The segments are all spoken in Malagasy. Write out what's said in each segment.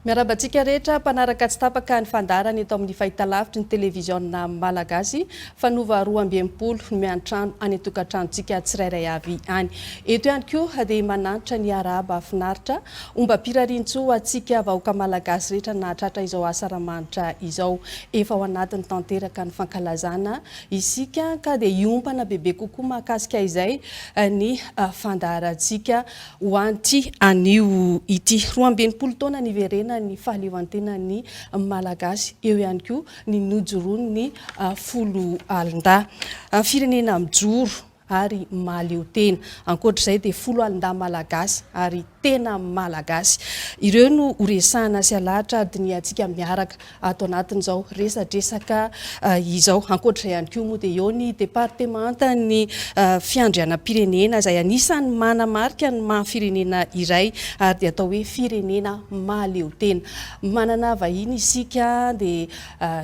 Miarabantsika rehetra mpanaraka tsy tapaka ny fandaharana eto amin'ny fahitalavitra ny Televiziona Malagasy FANOVA 12 no miantrano any tokantranontsika tsirairay avy any. Eto ihany koa dia mananitra ny Raharaham-bahiny omba-pirarintso atsika vahoaka Malagasy rehetra na tratra izao asa ramanitra izao. Efa ao anatin'ny tanteraka ny fankalazana isika ka dia iompana bebe kokoa mahakasika izay ny fandaharantsika ho anty anio ity 12 taona niverenan'ny fahaleovan-tena ny Malagasy, eo ihany koa ny nijoroan'ny folo alin-da firenena mijoro ary mahaleo-tena. Ankoatr'izay dia folo alin-da Malagasy ary tena Malagasy. Ireo no horesahana sy alahatra ady ny atsika miaraka ato anatin'izao resadresaka izao. Ankoatr'izay ihany koa moa dia eo ny departementan'ny fiandrianam-pirenena izay anisan'ny manamarika ny maha-firenena iray ary dia atao hoe firenena mahaleo-tena. Manana vahiny isika dia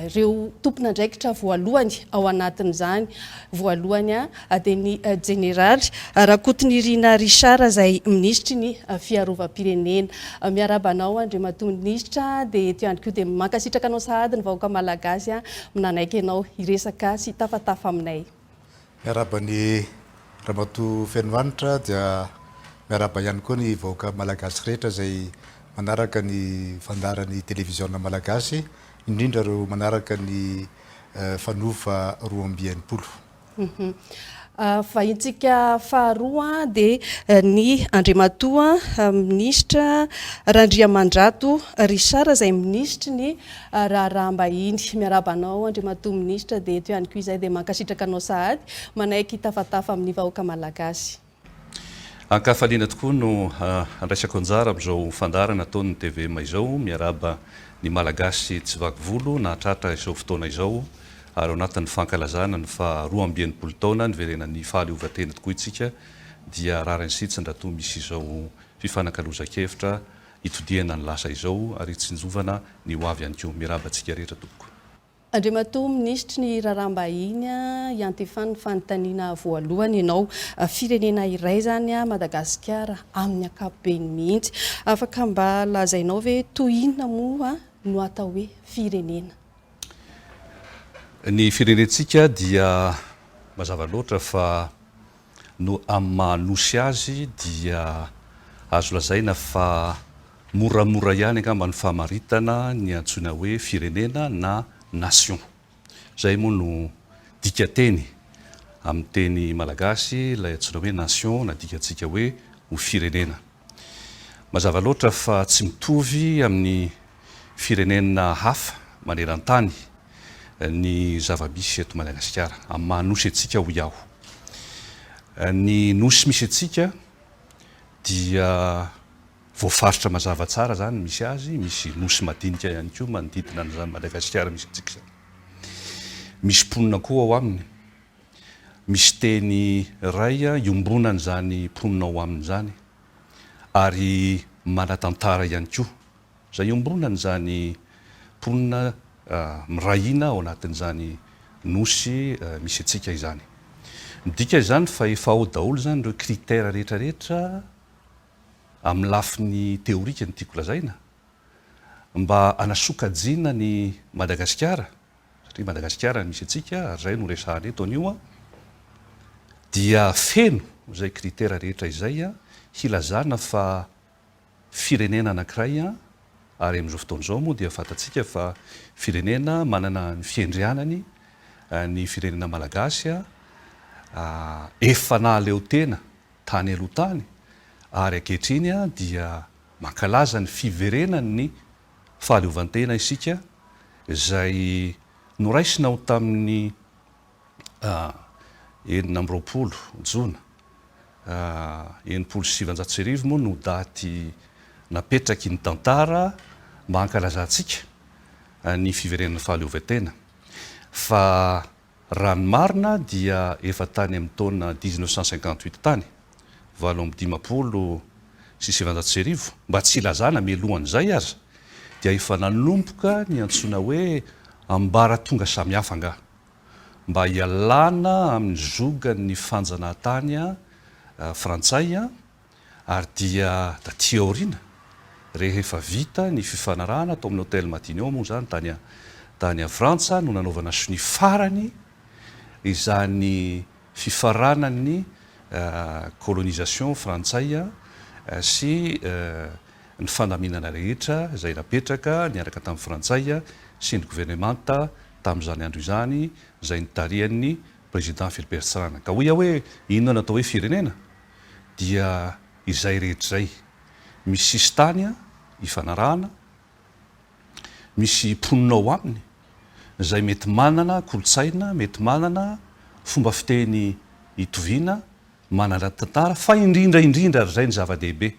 ireo tompon'andraikitra voalohany ao anatin'izany. Voalohany dia ny Jeneraly Rakotonirina Richard izay ministry ny Fiarovam-pirenena. Miarabanao andriamaton'ny ministra dia eto ihany koa dia mankasitraka anao sahady ny vahoaka Malagasy minanaiky ianao hiresaka sy tafatafa aminay. Miarabany Ramatoa Fianomanitra dia miaraba ihany koa ny vahoaka Malagasy rehetra izay manaraka ny fandaharan'ny Televiziona Malagasy, indrindra ireo manaraka ny FANOVA 12. Vahintsika faharoa dia ny andriamatoa ministra Randriamandrato Richard izay ministry ny Raharaham-bahiny. Miarabanao andriamatoa ministra dia eto ihany koa izay dia mankasitraka anao sahady manaiky tafatafa amin'ny vahoaka Malagasy. Ankafaliana tokoa no andraisako anjara amin'izao fandaharana ataon'ny TV izao, miaraba ny Malagasy tsy vaky volo na tratra izao fotoana izao ary ao anatin'ny fankalazana ny fa 12 taona niverenan'ny fahaleovan-tena tokoa itsika dia raharahasitsy raha toa misy izao fifanankalozan-kevitra itodiana ny lasa izao ary tsinjovana ny ho avy ihany koa miarabantsika rehetra tompoko. Andriamatoa ministry ny Raharaham-bahiny iantefany fanontaniana voalohany ianao firenena iray zany Madagasikara amin'ny ankapobeny mihitsy. Afaka mba lazainao ve toinona moa no atao hoe firenena? Ny firenentsika dia mazava loatra fa no amin'ny mahanosy azy dia azo lazaina fa moramora ihany angamba ny fahamaritana ny antsoina hoe firenena na nation. Zay moa no dikateny amin'ny teny Malagasy ilay antsoina hoe nation na dikantsika hoe ho firenena. Mazava loatra fa tsy mitovy amin'ny firenena hafa maneran-tany ny zava-misy eto Madagasikara amin'ny mahanosy antsika ho iaho. Ny nosy misy antsika dia voafaritra mazava tsara zany misy azy, misy nosy madinika ihany koa manodidina an'izany Madagasikara misy antsika zany. Misy mponina koa ao aminy, misy teny ray iombonana zany mponina ao amin'izany ary manan-tantara ihany koa izay iombonana zany mponina mirahina ao anatin'izany nosy misy antsika izany. Midika izany fa efa ao daholo zany ireo kritera rehetrarehetra amin'ny lafiny teorika ny tiako lazaina mba anasokajiana ny Madagasikara, satria Madagasikara misy antsika ary izay no resahana eto anio dia feno izay kritera rehetra izay hilazana fa firenena anankiray ary amin'izao fotoana izao moa dia fantatsika fa firenena manana ny fiandrianany ny firenena Malagasy efa nahaleo-tena tany aloha tany ary ankehitriny dia mankalaza ny fiverenan'ny fahaleovan-tena isika izay noraisina ho tamin'ny 20 Jona 1709 moa no daty napetraky ny tantara mba hankalazantsika ny fiverenan'ny fahaleovan-tena. Fa raha ny marina dia efa tany amin'ny taona 1958 tany, 17 sy 1709, mba tsy ilazana mialohan'izay aza dia efa nanomboka ny antsoina hoe ambaratonga samihafa nga mba hialana amin'ny zogan'ny fanjanahantany frantsay ary dia taty aoriana rehefa vita ny fifanarahana atao amin'ny hôtel Matignon moa zany tany a Frantsa no nanaovana sy ny farany izany fifaranan'ny colonisation frantsay sy ny fandaminana rehetra izay napetraka niaraka tamin'ny frantsay sy ny gouvernemanta tamin'izany andro izany izay nitarihan'ny président Philibert Sarana ka hoe inona natao hoe firenena dia izay rehetra izay misy sistany ifanarahana misy mponinao aminy izay mety manana kolotsaina mety manana fomba fiteny hitoviana manana tantara fa indrindra ary zay ny zava-dehibe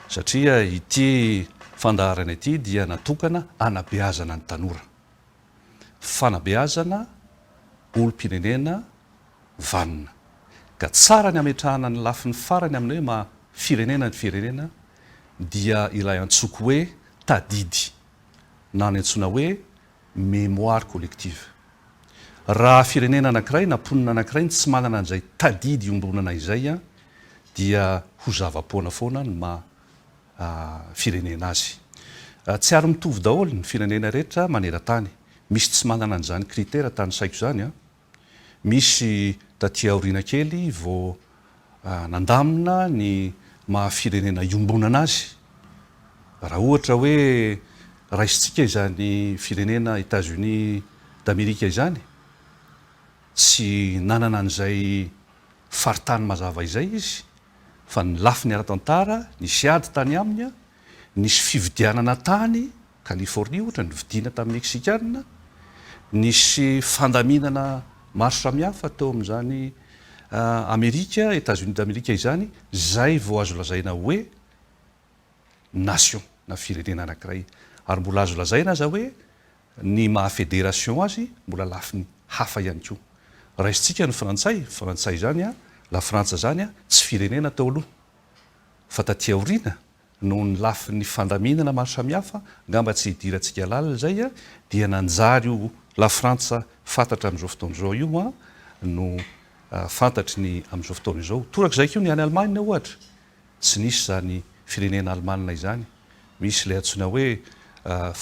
satria ity fandaharana ity dia natokana anabeazana ny tanora fanabeazana olom-pirenena vanina ka tsara ny ametrahana ny lafiny farany amin'ny hoe firenena ny firenena dia ilay antsoko hoe tadidy na ny antsona hoe mémoire collective raha firenena anankiray na mponina anankiray tsy manana an'izay tadidy iombonana izay dia ho zava-poana foana ny firenena azy tsy ary mitovy daholo ny firenena rehetra maneran-tany misy tsy manana an'izany kritera tany saiko zany misy taty aoriana kely vao nandamina ny mahafirenena iombonana azy raha ohatra hoe raisitsika izany firenena États-Unis d'Amérique izany tsy nanana an'izay faritany mazava izay izy fa ny lafiny ara-tantara nisy ady tany aminy nisy fividianana tany Californie ohatra ny vidiana tamin'ny Mexikana nisy fandaminana maro samihafa teo amin'izany Amerika États-Unis d'Amérique izany zay vao azo lazaina hoe nation na firenena anankiray ary mbola azo lazaina aza hoe ny mahafédération azy mbola lafiny hafa ihany koa raha isitsika ny frantsay zany la Frantsa zany tsy firenena teo aloha fa taty aoriana no ny lafiny fandaminana maro samihafa ngamba tsy hidirantsika lalina zay dia nanjary io la Frantsa fantatra amin'izao fotoana izao io no fantatry ny amin'izao fotoana izao torak'izay koa ny any Allemagne ohatra tsy nisy zany firenena Allemana izany misy ilay antsoina hoe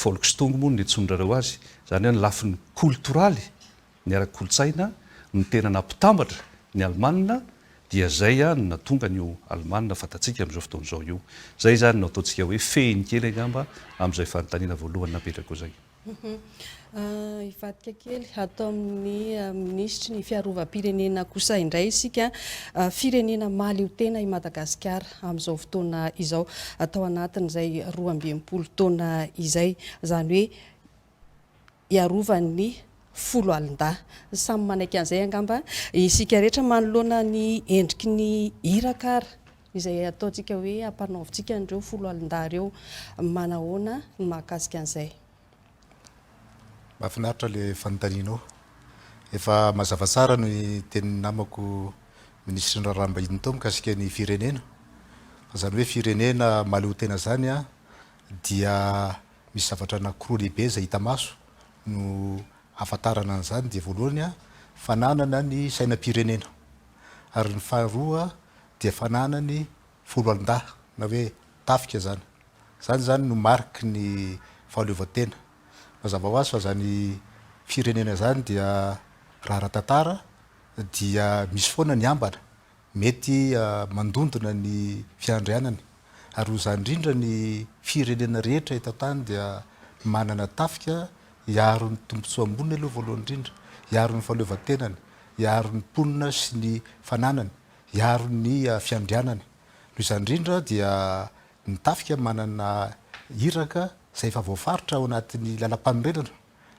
Volkstung moa ny antsonareo azy zany hoe ny lafiny kulturaly ny ara-kolotsaina ny tena nampitambatra ny Allemana dia zay no natonga ny Allemana fantatsika amin'izao fotoana izao io zay zany no ataontsika hoe fehiny kely angamba amin'izay fanontaniana voalohany napetrako zay ivadika kely atao amin'ny ministry ny Fiarovam-pirenena kosa indray isika firenena mahaleo-tena i Madagasikara amin'izao fotoana izao atao anatin'izay 12 taona izay zany hoe iarovan'ny folo alin-dahy samy manaiky an'izay angamba isika rehetra manoloana ny endriky ny hirakara izay ataontsika hoe ampanaovitsika an'ireo folo alin-dahy ireo manahoana ny mahakasika an'izay mahafinaritra le fanontanianao efa mazava tsara no tenin'ny namako ministry ny Raharaham-bahiny tao mikasika ny firenena fa zany hoe firenena mahaleo-tena zany dia misy zavatra anankiroa lehibe zay hita maso no afantarana an'izany dia voalohany fananana ny sainam-pirenena ary ny faharoa dia fananana ny folo alin-dahy na hoe tafika zany no mariky ny fahaleovan-tena mazava ho azy fa zany firenena zany dia raharahantantara dia misy foana ny ambana mety mandondona ny fiandrianany ary ho zany indrindra ny firenena rehetra eto tany dia manana tafika hiaro ny tombontsoa amboniny aloha voalohany indrindra hiaro ny fahaleovan-tenany hiaro ny mponina sy ny fananany hiaro ny fiandrianany noho izany indrindra dia ny tafika manana hiraka zay efa voafaritra ao anatin'ny lalam-panorenana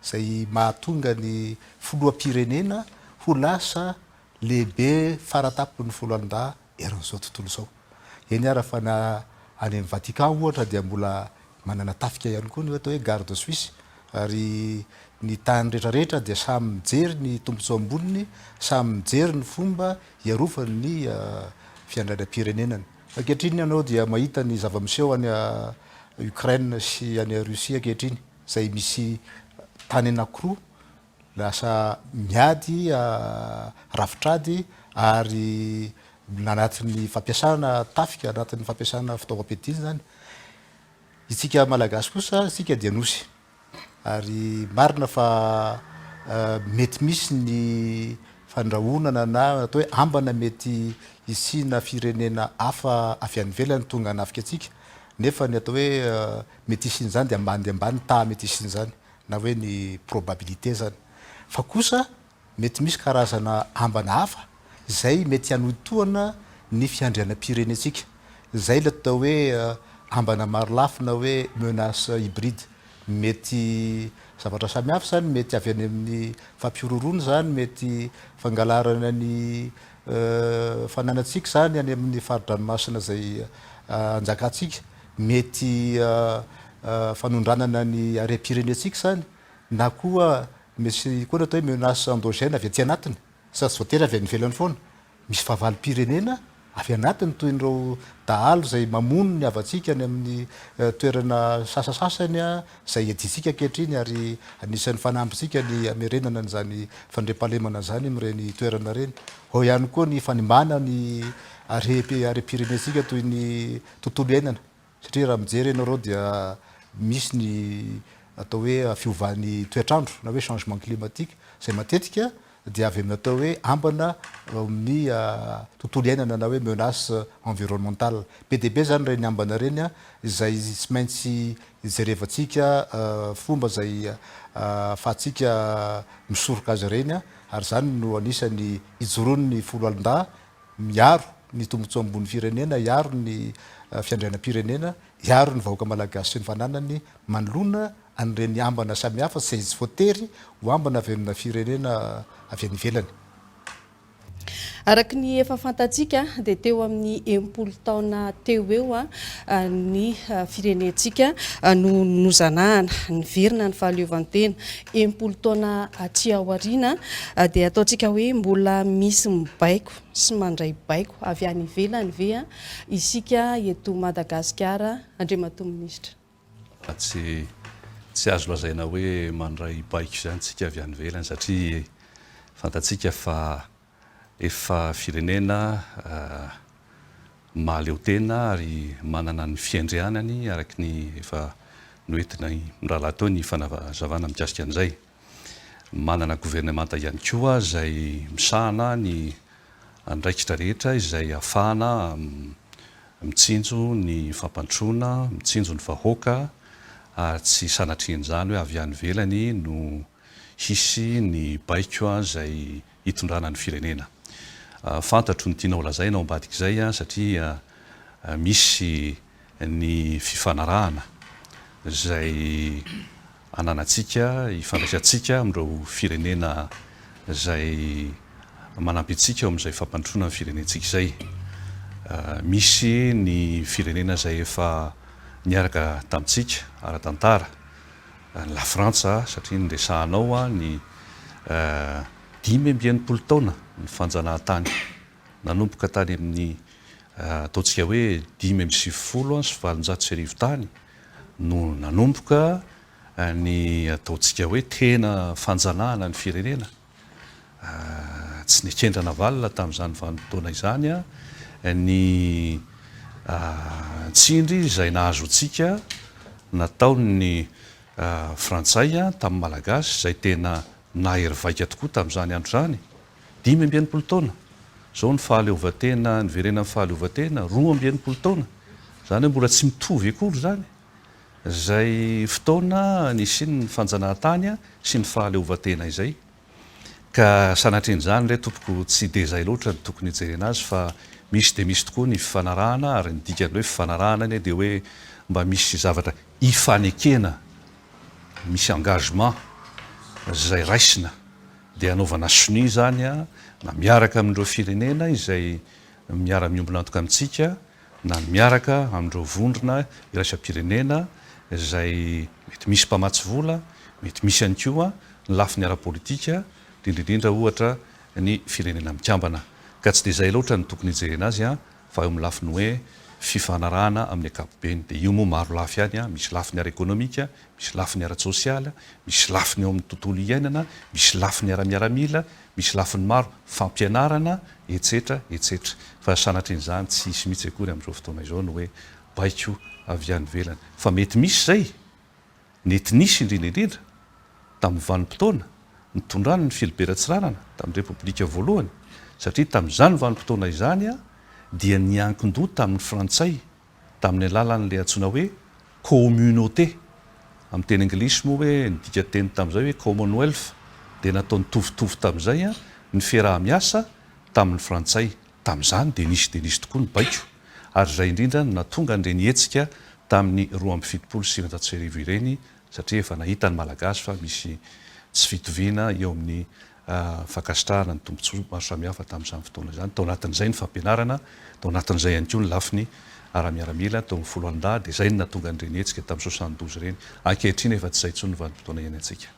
zay mahatonga ny filoham-pirenena ho lasa lehibe faratapon'ny folo alin-dahy eran'izao tontolo izao eny ara fa na any amin'ny Vatican ohatra dia mbola manana tafika ihany koa ny atao hoe garde suisse ary ny tany rehetrarehetra dia samy mijery ny tombontsoa amboniny samy mijery ny fomba hiarovany fiandrianam-pirenenany ankehitriny ianao dia mahita ny zava-miseho any Ukraine sy any Russia ankehitriny zay misy tany anankiroa lasa miady rafitrady ary anatin'ny fampiasana tafika anatin'ny fampiasana fitaovam-piadina zany Itsika malagasy kosa isika dia nosy ary marina fa mety misy ny fandrahonana na atao hoe ambana mety isina firenena hafa avy any ivelany tonga anafika atsika nefa ny atao hoe mety isiny zany dia ambany ta mety isiny zany na hoe ny probabilité zany fa kosa mety misy karazana ambana hafa zay mety hanotoana ny fiandrianam-pirenentsika zay la atao hoe ambana maro lafo na hoe menace hybride mety zavatra samihafa zany mety avy any amin'ny fampiororona zany mety fangalarana ny fananatsika zany any amin'ny faridranomasina zay anjakantsika mety fanondranana ny are-pirenentsika zany na koa misy koa atao hoe menace endogène avy aty anatiny sa tsy voatery avy any ivelany foana misy fahavalo-pirenena avy anatiny toy ireo dahalo zay mamono ny avatsika any amin'ny toerana sasasasany zay editsika ankehitriny ary anisan'ny fanampitsika ny amerenana n'izany fandriampahalemana zany amin'ireny toerana reny. Ao ihany koa ny fanimana ny are-pirenentsika toy ny tontolo iainana satria raha mijery ianareo dia misy ny atao hoe fiovan'ny toetrandro na hoe changement climatique zay matetika dia avy amin'ny atao hoe ambana amin'ny tontolo iainana na hoe menace environnementale be dia be zany reny ambana reny izay tsy maintsy jerevantsika fomba zay afahantsika misoroka azy reny ary zany no anisany ijoroan'ny folo alin-da miaro ny tombotsoa ambony firenena iaro ny fiandrianam-pirenena iaro ny vahoaka malagasy sy ny fananany manoloana an'ireny ambana samihafa sy izy voatery ho ambana avy amina firenena avy any ivelany. Araky ny efa fantatsika dia teo amin'ny 10 taona teo eo ny firenentsika no nozanahana niverina ny fahaleovan-tena 10 taona aty aoriana dia ataontsika hoe mbola misy mibaiko sy mandray baiko avy any ivelany ve isika eto Madagasikara Andriamato Minisitra. Tsy azo lazaina hoe mandray baiko zany tsika avy any ivelany satria fantatsika fa efa firenena mahaleo-tena ary manana ny fiandrianany araky ny efa noentina mirahalahy teo ny fanazavana mikasika an'izay. Manana gouvernemanta ihany koa zay misahana ny andraikitra rehetra izay ahafahana mitsinjo ny fampantroana, mitsinjo ny vahoaka ary tsy sanatrian'izany hoe avy any ivelany no hisy ny baiko zay hitondrana ny firenena. Fantatro ny tianao lazaina ao ambadika izay satria misy ny fifanarahana zay ananatsika ifandraisantsika amin'ireo firenena zay manampy antsika amin'izay fampantroana ny firenentsika izay. Misy ny firenena zay efa niaraka tamintsika ara-tantara la Frantsa satria nresahanao ny 5 taona ny fanjanahantany nanomboka tany amin'ny ataontsika hoe 570 sy 700 tany no nanomboka ny ataontsika hoe tena fanjanahana ny firenena tsy nikendrana valina tamin'izany vanim-potoana izany ny tsindry izay nahazo antsika nataon'ny frantsay tamin'ny malagasy zay tena nahery vaika tokoa tamin'izany andro zany 5 taona zao ny fahaleovan-tena niverenan'ny fahaleovan-tena 12 taona zany hoe mbola tsy mitovy akory zany zay fotoana nisiny ny fanjanahantany sy ny fahaleovan-tena izay ka sanatrin'izany re tompoko tsy de zay loatra ny tokony hijerena azy fa misy de misy tokoa ny fifanarahana ary ny dikany hoe fifanarahana dia hoe mba misy zavatra ifanekena misy engagement zay raisina dia anaovana soni zany na miaraka amin'ireo firenena izay miara-miombona antoka amintsika na miaraka amin'ireo vondrona iraisam-pirenena izay mety misy mpamatsy vola mety misy ihany koa ny lafiny ara-politika indrindra ohatra ny firenena mikambana ka tsy dia izay loatra ny tokony hijerena azy fa eo amin'ny lafiny hoe fifanarahana amin'ny ankapobeny dia io moa maro lafy ihany misy lafiny ara-ekônomika misy lafiny ara-tsosialy misy lafiny eo amin'ny tontolo iainana misy lafiny ara-miaramila misy lafiny maro fampianarana etsetra etsetra fa sanatrin'izany tsy hisy mihitsy akory amin'izao fotoana izao no hoe baiko avy any velany fa mety misy zay netinisy indrindra tamin'ny vanim-potoana nitondrany ny filiberatsiranana tamin'ny repoblika voalohany satria tamin'izany vanim-potoana izany a dia niankin-doha tamin'ny frantsay tamin'ny alalan'le antsoina hoe communauté amin'ny teny anglisy moa hoe nidika teny tamin'izay hoe commonwealth dia nataony tovitovy tamin'izay a ny fiaraha-miasa tamin'ny frantsay tamin'izany dia nisy tokoa ny baiko ary zay indrindra natonga nireny hetsika tamin'ny 2,7 ireny satria efa nahita ny malagasy fa misy tsy fitoviana eo amin'ny fankasitrahana ny tombontsoa maro samihafa tamin'izany fotoana izany tao anatin'izay ny fampianarana tao anatin'izay ihany koa ny lafiny ara-miaramila tao amin'ny 10 dia zay ny natonga nireny hetsika tamin'ny 72 ireny ankehitriny efa tsy zay intsony ny vanim-potoana iany antsika.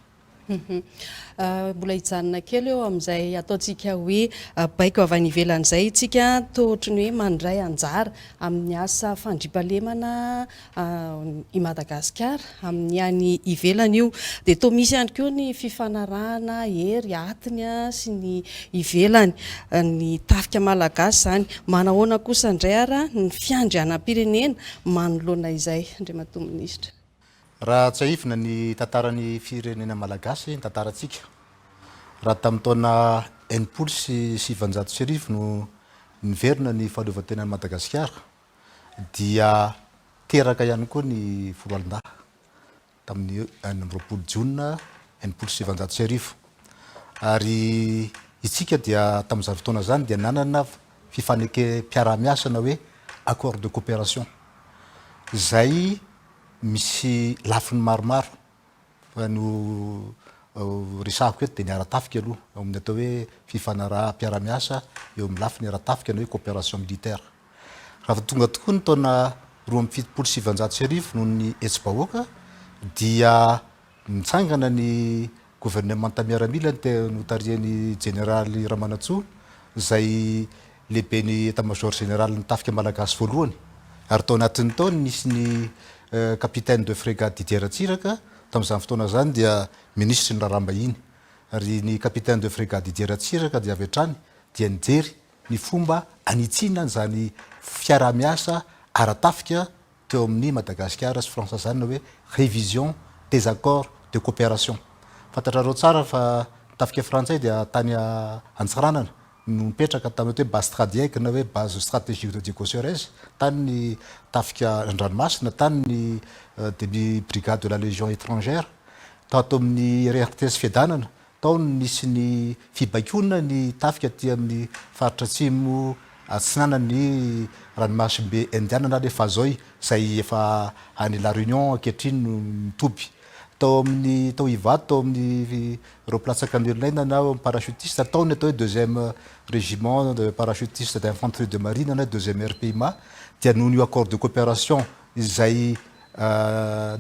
Mbola hijanona kely eo amin'izay ataontsika hoe baiko avy any ivelan'izay tsika tohatry ny hoe mandray anjara amin'ny asa fandriampahalemana i Madagasikara amin'ny any ivelany io dia toa misy ihany koa ny fifanarahana hery atiny sy ny ivelany ny tafika malagasy zany manahoana kosa indray ara ny fiandrianam-pirenena manoloana izay Andriamatompo Minisitra. Raha tsy ahifina ny tantaran'ny firenena malagasy ny tantarantsika raha tamin'ny taona 1970 no niverina ny fahaleovan-tena ny Madagasikara dia teraka ihany koa ny foloalindahy tamin'ny 9 Jiona 1970 ary itsika dia tamin'izany fotoana zany dia nanana fifanekem-piaraha-miasana hoe accord de coopération zay misy lafiny maromaro fa no resahako eto dia ny ara-tafika aloha amin'ny atao hoe fifanaraha-piara-miasa eo amin'ny lafiny ara-tafika na hoe coopération militaire raha tonga tokoa ny taona 2,7 noho ny hetsi-bahoaka dia mitsangana ny gouvernement miaramila no tarihan'ny Jeneraly Rakotonirina zay lehibe ny état-major général ny tafika malagasy voalohany ary tao anatin'ny taony nisy ny capitaine de frégate Didier Ratsiraka tamin'izany fotoana zany dia ministre ny Raharaham-bahiny ary ny capitaine de frégate Didier Ratsiraka dia avy hatrany dia nijery ny fomba anitsiana zany fiaraha-miasa ara-tafika teo amin'ny Madagasikara sy Frantsa zany na hoe révision des accords de coopération fantatrareo tsara fa tafika frantsay dia tany Antsiranana no mipetraka tamin'ny hoe base stradique na hoe base stratégique de Dico-Suarez tany ny tafika an-dranomasina tany ny demi brigade de la légion étrangère tao amin'ny RTS fiadanana tao nisy ny fibaikona ny tafika aty amin'ny faritra atsimo atsinanany ranomasimbe indiana le fazoy zay efa any la réunion ankehitriny no mitoby tao amin'ny tao ivato tao amin'ny replatsaka an'olona na parachutiste tao ny atao hoe 2e régiment de parachutiste d'infanterie de marine na 2e RPIMA dia noho ny accord de coopération izay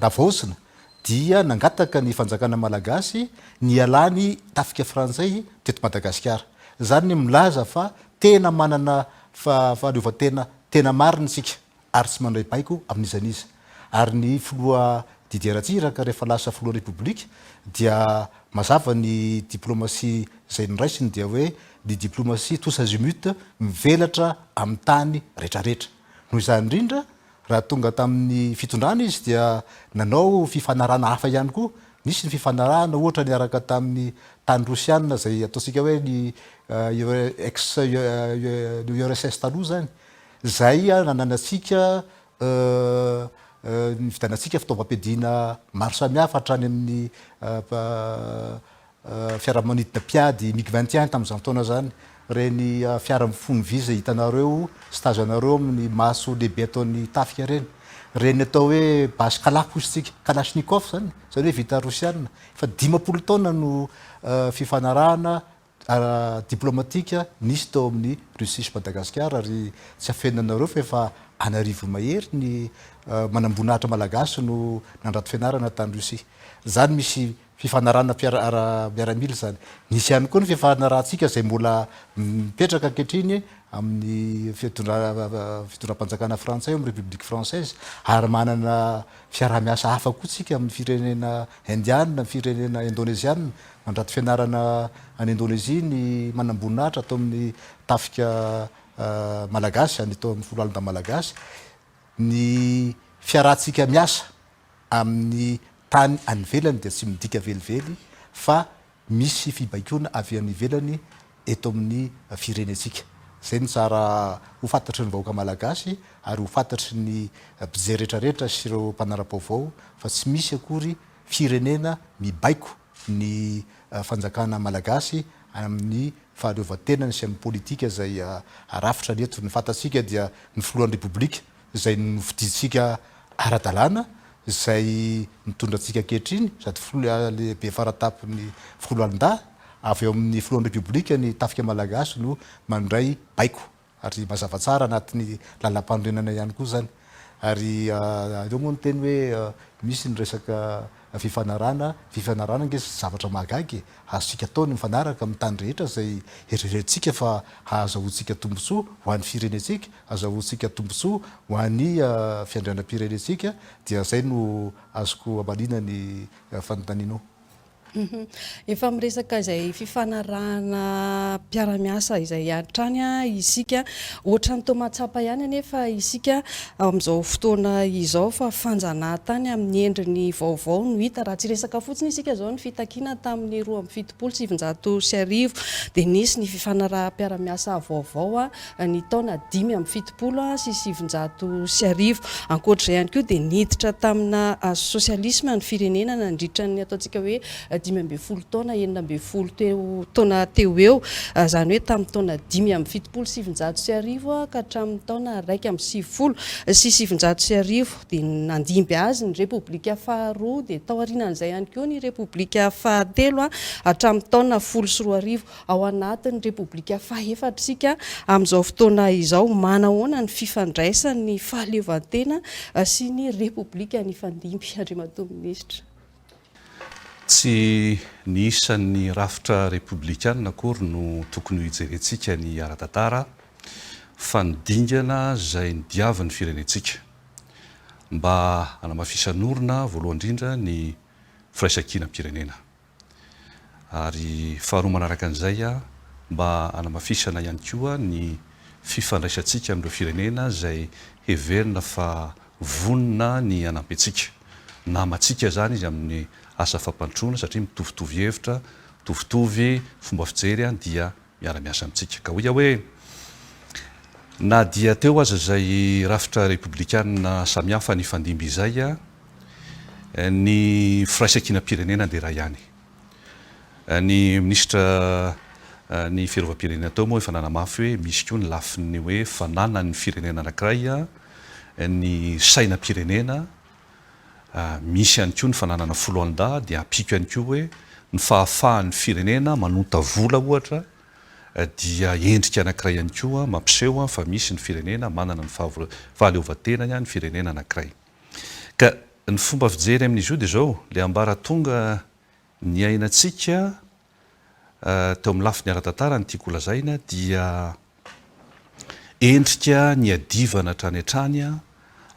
navaosina dia nangataka ny fanjakana malagasy ny alany tafika frantsay teto Madagasikara zany milaza fa tena manana fahaleovan-tena tena marina isika ary tsy mandray baiko amin'izan'izy ary ny filoha Didier Ratsiraka rehefa lasa filoha république dia mazava ny diplomatie zay niraisiny dia hoe ny diplomatie tous azimuts mivelatra amin'ny tany rehetrarehetra noho izany indrindra raha tonga tamin'ny fitondrana izy dia nanao fifanarahana hafa ihany koa nisy ny fifanarahana ohatra ny araka tamin'ny tany rosiana zay ataontsika hoe ny ex URSS taloha zany zay nananatsika ny vitanantsika fitaovam-piadiana maro samihafa hatrany amin'ny fiaramanidina piady MiG-21 tamin'izany fotoana zany reny fiara mifono vy zay hitanareo stage anareo amin'ny maso lehibe ataon'ny tafika reny atao hoe basy kalafositsika kalashnikov zany hoe vita rosiana fa 10 taona no fifanarahana diplomatika nisy tao amin'ny Russie sy Madagasikara ary tsy afenanareo fa efa anarivo mahery ny manambonahitra malagasy no nandrato fianarana tany Russie zany misy fifanarahana miaramila zany nisy ihany koa ny fifanarahantsika zay mbola mipetraka ankehitriny amin'ny fitondram-panjakana frantsay amin'ny république française ary manana fiaraha-miasa hafa koa tsika amin'ny firenena indiana firenena indonésiana mandrato fianarana any Indonésie ny manambonahitra atao amin'ny tafika malagasy any atao amin'ny foloalinda malagasy ny fiarahantsika miasa amin'ny tany anivelany dia tsy midika velively fa misy fibaikona avy amin'ny velany eto amin'ny firenetsika. Zay ny tsara ho fantatry ny vahoaka malagasy ary ho fantatry ny mpijery rehetrarehetra sy ireo mpanara-baovao fa tsy misy akory firenena mibaiko ny fanjakana malagasy amin'ny fahaleovan-tenany sy amin'ny politika zay rafitra ny eto. Ny fantatsika dia ny filohan'ny repoblika zay nofiditsika ara-dalàna zay mitondratsika ankehitriny sady lehibe faratapony foloalinda avy eo amin'ny filohan'ny repoblika ny tafika malagasy no mandray baiko ary mazava tsara anatin'ny lalam-panorenana ihany koa zany. Ary eo moa ny teny hoe misy ny resaka fifanarana nge zavatra mahagagy azontsika ataony mifanaraka amin'ny tany rehetra zay hererentsika fa ahazahoantsika tombontsoa ho an'ny firenetsika, ahazahoantsika tombontsoa ho an'ny fiandrianam-pirenetsika, dia zay no azoko amalina ny fanontanianao. Efa miresaka izay fifanarahana mpiara-miasa izay antrany isika ohatrany tomatsapa ihany anefa isika amin'izao fotoana izao fa fanjanahantany amin'ny endriny vaovao no hita raha tsy resaka fotsiny isika zao ny fitakiana tamin'ny 2017 dia nisy ny fifanaraha-mpiara-miasa vaovao ny taona 570 sy 700 ankoatr'izay ihany koa dia niditra tamina sosialisma ny firenena nandritra ny ataontsika hoe 5 taona 9 taona teo eo, zany hoe tamin'ny taona 570 sy 700 ka hatramin'ny taona 170 sy 700 dia nandimby azy ny repoblika faharoa dia tao aorianan'izay ihany koa ny repoblika fahatelo hatramin'ny taona 10 ao anatin'ny repoblika fahefatrasika amin'izao fotoana izao manahoana ny fifandraisan'ny fahaleovan-tena sy ny repoblika nifandimby. Andriamatompo minisitra. Tsy ny isan'ny rafitra republikana akory no tokony hijerentsika ny ara-tantara fa ny dingana izay nidiavin'ny firenetsika mba hanamafisan'orina voalohany indrindra ny firaisan-kinam-pirenena ary faharoa manaraka an'izay mba hanamafisana ihany koa ny fifandraisantsika amin'ireo firenena izay heverina fa vonona ny anampy antsika namantsika zany izy amin'ny asa fampantroana satria mitovitovy hevitra, mitovitovy fomba fijery dia miara-miasa amintsika. Ka hoe na dia teo aza zay rafitra republikana samihafa ny fandimby izay ny firaisan-kinam-pirenena dia raha ihany. Ny minisitra ny Fiarovam-pirenena tao moa efa nanamafy hoe misy koa ny lafiny hoe fananan'ny firenena anankiray ny sainam-pirenena, misy ihany koa ny fananana foloalinda dia ampiko ihany koa hoe ny fahafahan'ny firenena manonta vola ohatra dia endrika anankiray ihany koa mampiseho fa misy ny firenena manana ny fahaleovan-tena ny firenena anankiray. Ka ny fomba fijery amin'izy io dia zao le ambaratonga ny ainantsika teo amin'ny lafiny ara-tantara ny tiako lazaina dia endrika ny adivana hatrany hatrany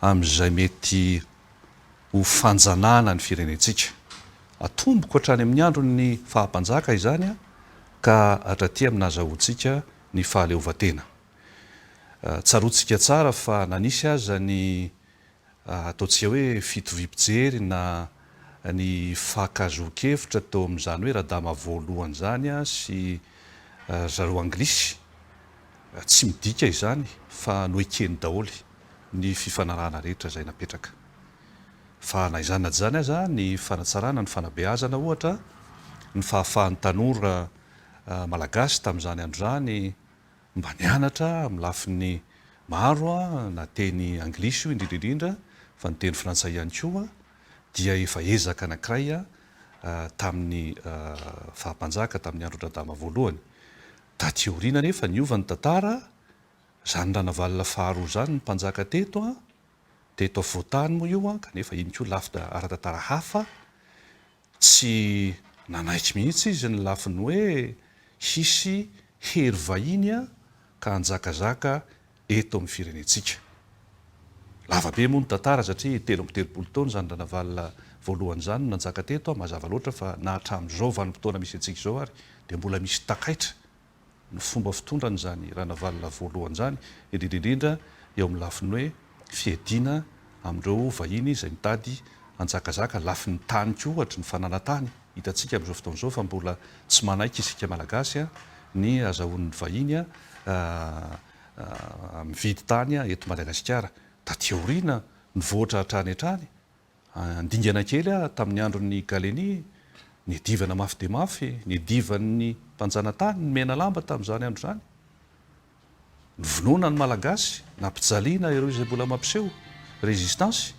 amin'izay mety ho fanjanana ny firenetsika. Atomboko hatrany amin'ny andro ny fahampanjaka izany ka hatraty aminazahoantsika ny fahaleovan-tena. Tsaroantsika tsara fa nanisy aza ny ataontsika hoe fitovim-pijery na ny fahakazoan-kevitra teo amin'izany hoe radama voalohany zany sy zareo anglisy tsy midika izany fa noekeny daholy ny fifanarahana rehetra izay napetraka. Fa na izany na zany aza ny fanatsarana ny fanabeazana ohatra ny fahafahan'ny tanora malagasy tamin'izany andro zany mba nianatra amin'ny lafiny maro na teny anglisy io indrindrindrindra fa ny teny frantsay ihany koa dia efa ezaka anankiray tamin'ny fahampanjaka tamin'ny andro radama voalohany. Taty aoriana nefa niova ny tantara zany ranavalina faharoa zany ny mpanjaka teto teto avoatany moa io kanefa iny koa lafitra ara-tantara hafa tsy nanaiky mihitsy izy ny lafiny hoe hisy hery vahiny ka hanjakazaka eto amin'ny firenetsika. Lavabe moa ny tantara satria 13 taona zany ranavalina voalohany zany nanjaka teto mazava loatra fa na hatramin'izao vanim-potoana misy antsika izao ary dia mbola misy takaitra ny fomba fitondrany zany ranavalina voalohany zany indrindrindrindra eo amin'ny lafiny hoe fiadiana amindreo vahiny izay mitady anjakazaka lafi ny tany ko ohatra ny fananantany hitantsika amin'izao fotoan'izao fa mbola tsy manaiky isika malagasy ny azahoan'ny vahiny mividy tany eto Madagasikara. Taty aoriana nivoatra hatrany hatrany andingana kely tamin'ny andron'ny galeny nidivana mafy de mafy nidivan'ny mpanjana tany ny mena lamba tamin'izany andro zany. Nyvonoana ny malagasy nampijaliana ireo izay mbola mampiseho résistance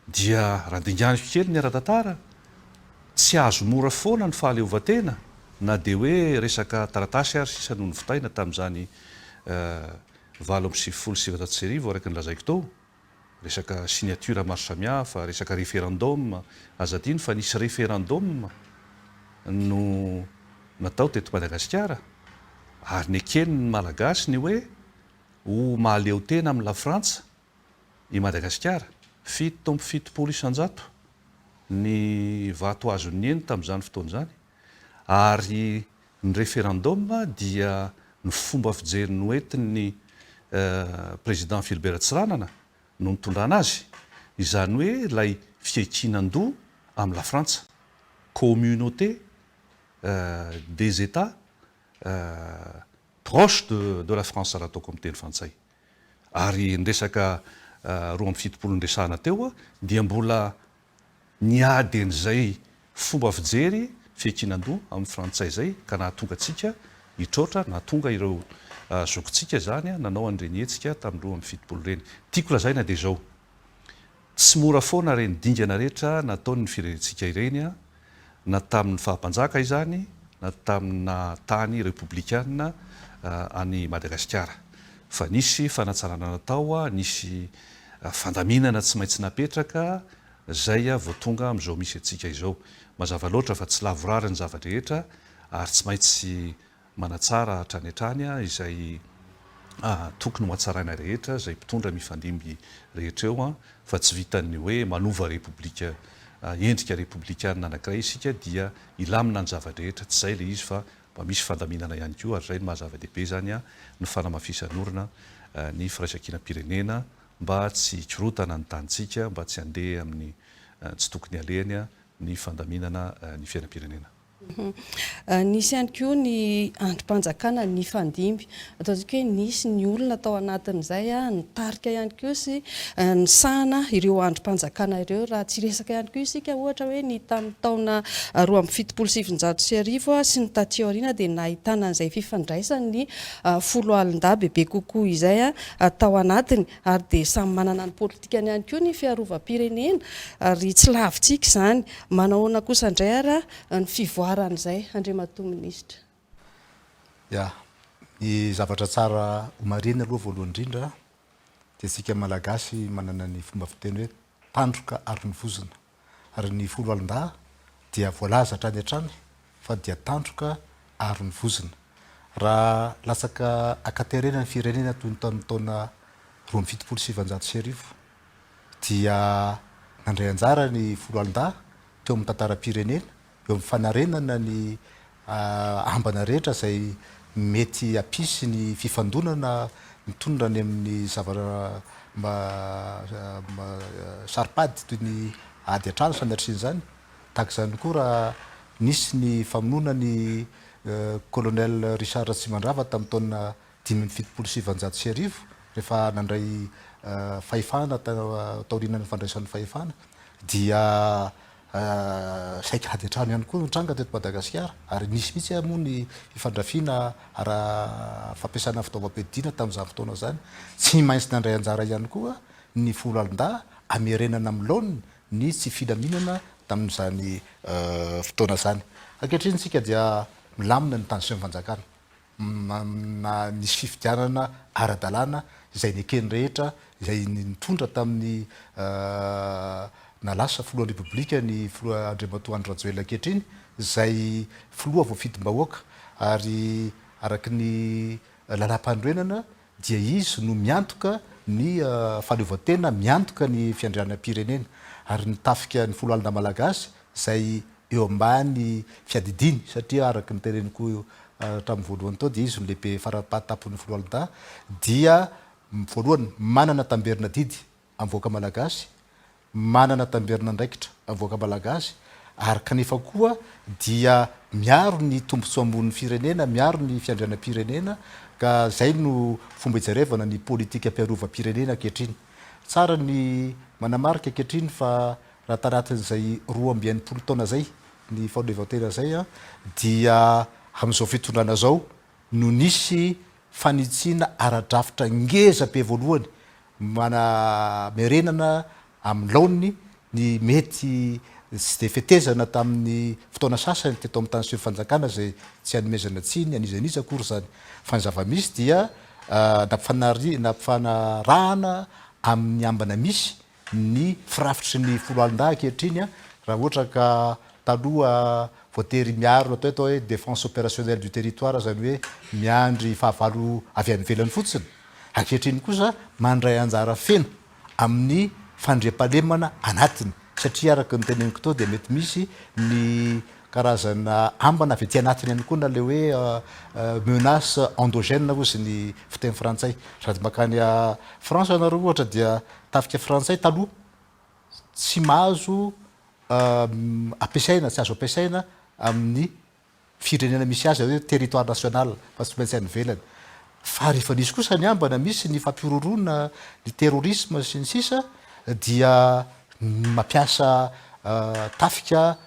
dia randinganiko kely ny ara-tantara tsy azo mora foana ny fahaleovan-tena na dia hoe resaka taratasy ary sisa noho ny vitaina tamin'izany 7 araky ny lazaiko tao, resaka signature maro samihafa, resaka référendum azadiny fa nisy référendum no natao teto Madagasikara ary ny eken'ny malagasy ny hoe ho mahaleo tena amin'ny la Frantsa i Madagasikara 7 isanjato ny vato azon'ny eny tamin'izany fotoana zany ary ny référendum dia ny fomba fijeriny hoentin'ny président Philbert Tsiranana no nitondrana azy izany hoe ilay fiakinan-doha amin'ny la Frantsa communauté des états proche de la France raha ataoko amin'ny teny frantsay. Ary ny resaka 2 ndresana teo dia mbola niady an'izay fomba fijery fiakinan-doha amin'ny frantsay zay ka nahatonga atsika hitrotra nahatonga ireo zokontsika zany nanao an'ireny hetsika tamin'ny 2 reny. Tiako lazaina dia zao tsy mora foana reny dingana rehetra nataon'ny firenentsika ireny na tamin'ny fahampanjaka izany na tamina tany républicaine any Madagasikara fa nisy fanatsarana natao nisy fandaminana tsy maintsy napetraka zay vao tonga amin'izao misy atsika izao. Mazava loatra fa tsy lavorary ny zavadrehetra ary tsy maintsy manatsara hatrany hatrany izay tokony ho atsaraina rehetra zay mpitondra mifandimby rehetra eo fa tsy vitan'ny hoe manova république endrika républicaine anankiray isika dia ilamina ny zavadrehetra tsy zay le izy fa mba misy fandaminana ihany koa ary zay ny mahazava-dehibe zany ny fanamafisan'orina ny firaisankina-pirenena mba tsy kirotana ny tanitsika mba tsy handeha amin'ny tsy tokony alehany ny fandaminana ny fiainam-pirenena. Nisy ihany koa ny androm-panjakana ny fandimby ataontsika hoe nisy ny olona tao anatin'izay nitarika ihany koa sy ny sahana ireo androm-panjakana ireo raha tsy resaka ihany koa isika ohatra hoe ny tamin'ny taona 27 sy ny taty aoriana dia nahitana an'izay fifandraisany 10 alin-dahy bebe kokoa izay tao anatiny ary dia samy manana ny politikany ihany koa ny Fiarovam-pirenena ary tsy lavitsika izany manahoana kosa indray ara ny fivoara an'izay Andriamato Minisitra. Ny zavatra tsara homarina aloha voalohany indrindra dia tsika malagasy manana ny fomba fiteny hoe tandroka ary ny vozona ary ny 10 alin-dahy dia voalaza hatrany hatrany fa dia tandroka ary ny vozona. Raha lasaka akaterena ny firenena toy ny tamin'ny taona 27 dia nandray anjara ny 10 alin-dahy teo amin'ny tantaram-pirenena eo amin'ny fanarenana ny ambana rehetra zay mety apisy ny fifandonana mitondra ny amin'ny saripady toy ny ady atrano sanatrin' zany tahaka izany koa raha nisy ny famonoana ny colonel Richard tsy mandrava tamin'ny taona 577 rehefa nandray fahefana taorinan'ny fandraisan'ny fahefana dia saika ady atrano ihany koa nitranga teto Madagasikara ary nisy mihitsy moa ny fifandrafiana fampiasana fitaovam-piadiana tamin'izany fotoana zany tsy maintsy nandray anjara ihany koa ny 10 alin-dahy amerenana amin'ny laoniny ny tsy filaminana tamin'izany fotoana zany. Ankehitriny tsika dia milamina ny tanjona fanjakana na nisy fifidianana ara-dalàna izay nekeny rehetra izay nitondra tamin'ny nalasa filohan'ny repoblika ny filoha Andriamato Rajoelina ankehitriny izay filoha voafidim-bahoaka ary araky ny lalam-pandroenana dia izy no miantoka ny fahaleovan-tena miantoka ny fiandrianam-pirenena ary nitafika ny 10 alina malagasy izay eo ambany fiadidiny satria araky ny tereniko tamin'ny voalohany tao dia izy no lehibe fara-pahatapon'ny 10 alin-dahy dia voalohany manana tamberina didy amin'ny voaka malagasy, manana tamberina ndraikitra amin'ny voaka malagasy, ary kanefa koa dia miaro ny tombontsoa ambon'ny firenena, miaro ny fiandrianam-pirenena, ka zay no fomba ijerevana ny politika Fiarovam-pirenena ankehitriny. Tsara ny manamarika ankehitriny fa raha tanatin'izay 12 taona zay ny fahaleovan-tena zay dia amin'izao fitondrana zao no nisy fanitsiana ara-drafitra ngeza be voalohany merenana amin'ny laony ny mety tsy de fetezana tamin'ny fotoana sasany teto amin'ny tany sy ny fanjakana zay tsy hanomezana tsiny anizaniza akory zany fa ny zava-misy dia nampifanarahana amin'ny ambana misy ny firafitry ny folo alin-dahy ankehitriny raha ohatra ka taloha voatery miaro atao hoe défense opérationnelle du territoire, zany hoe miandry fahavalo avy any ivelany fotsiny. Ankehitriny kosa mandray anjara feno amin'ny fandriam-pahalemana anatiny, satria araka ny teneniko tao dia mety misy ny karazana ambana avy aty anatiny ihany koa na le hoe menace endogène ozy ny fiteny frantsay. Sady makany France anareo ohatra dia tafika frantsay taloha tsy mahazo ampiasaina, tsy azo ampiasaina amin'ny firenena misy azy hoe territoire national fa tsy maintsy any ivelany. Fa rehefa nisy kosa ny ambana misy ny fampiroroana ny terrorisme sy ny sisa dia mampiasa tafika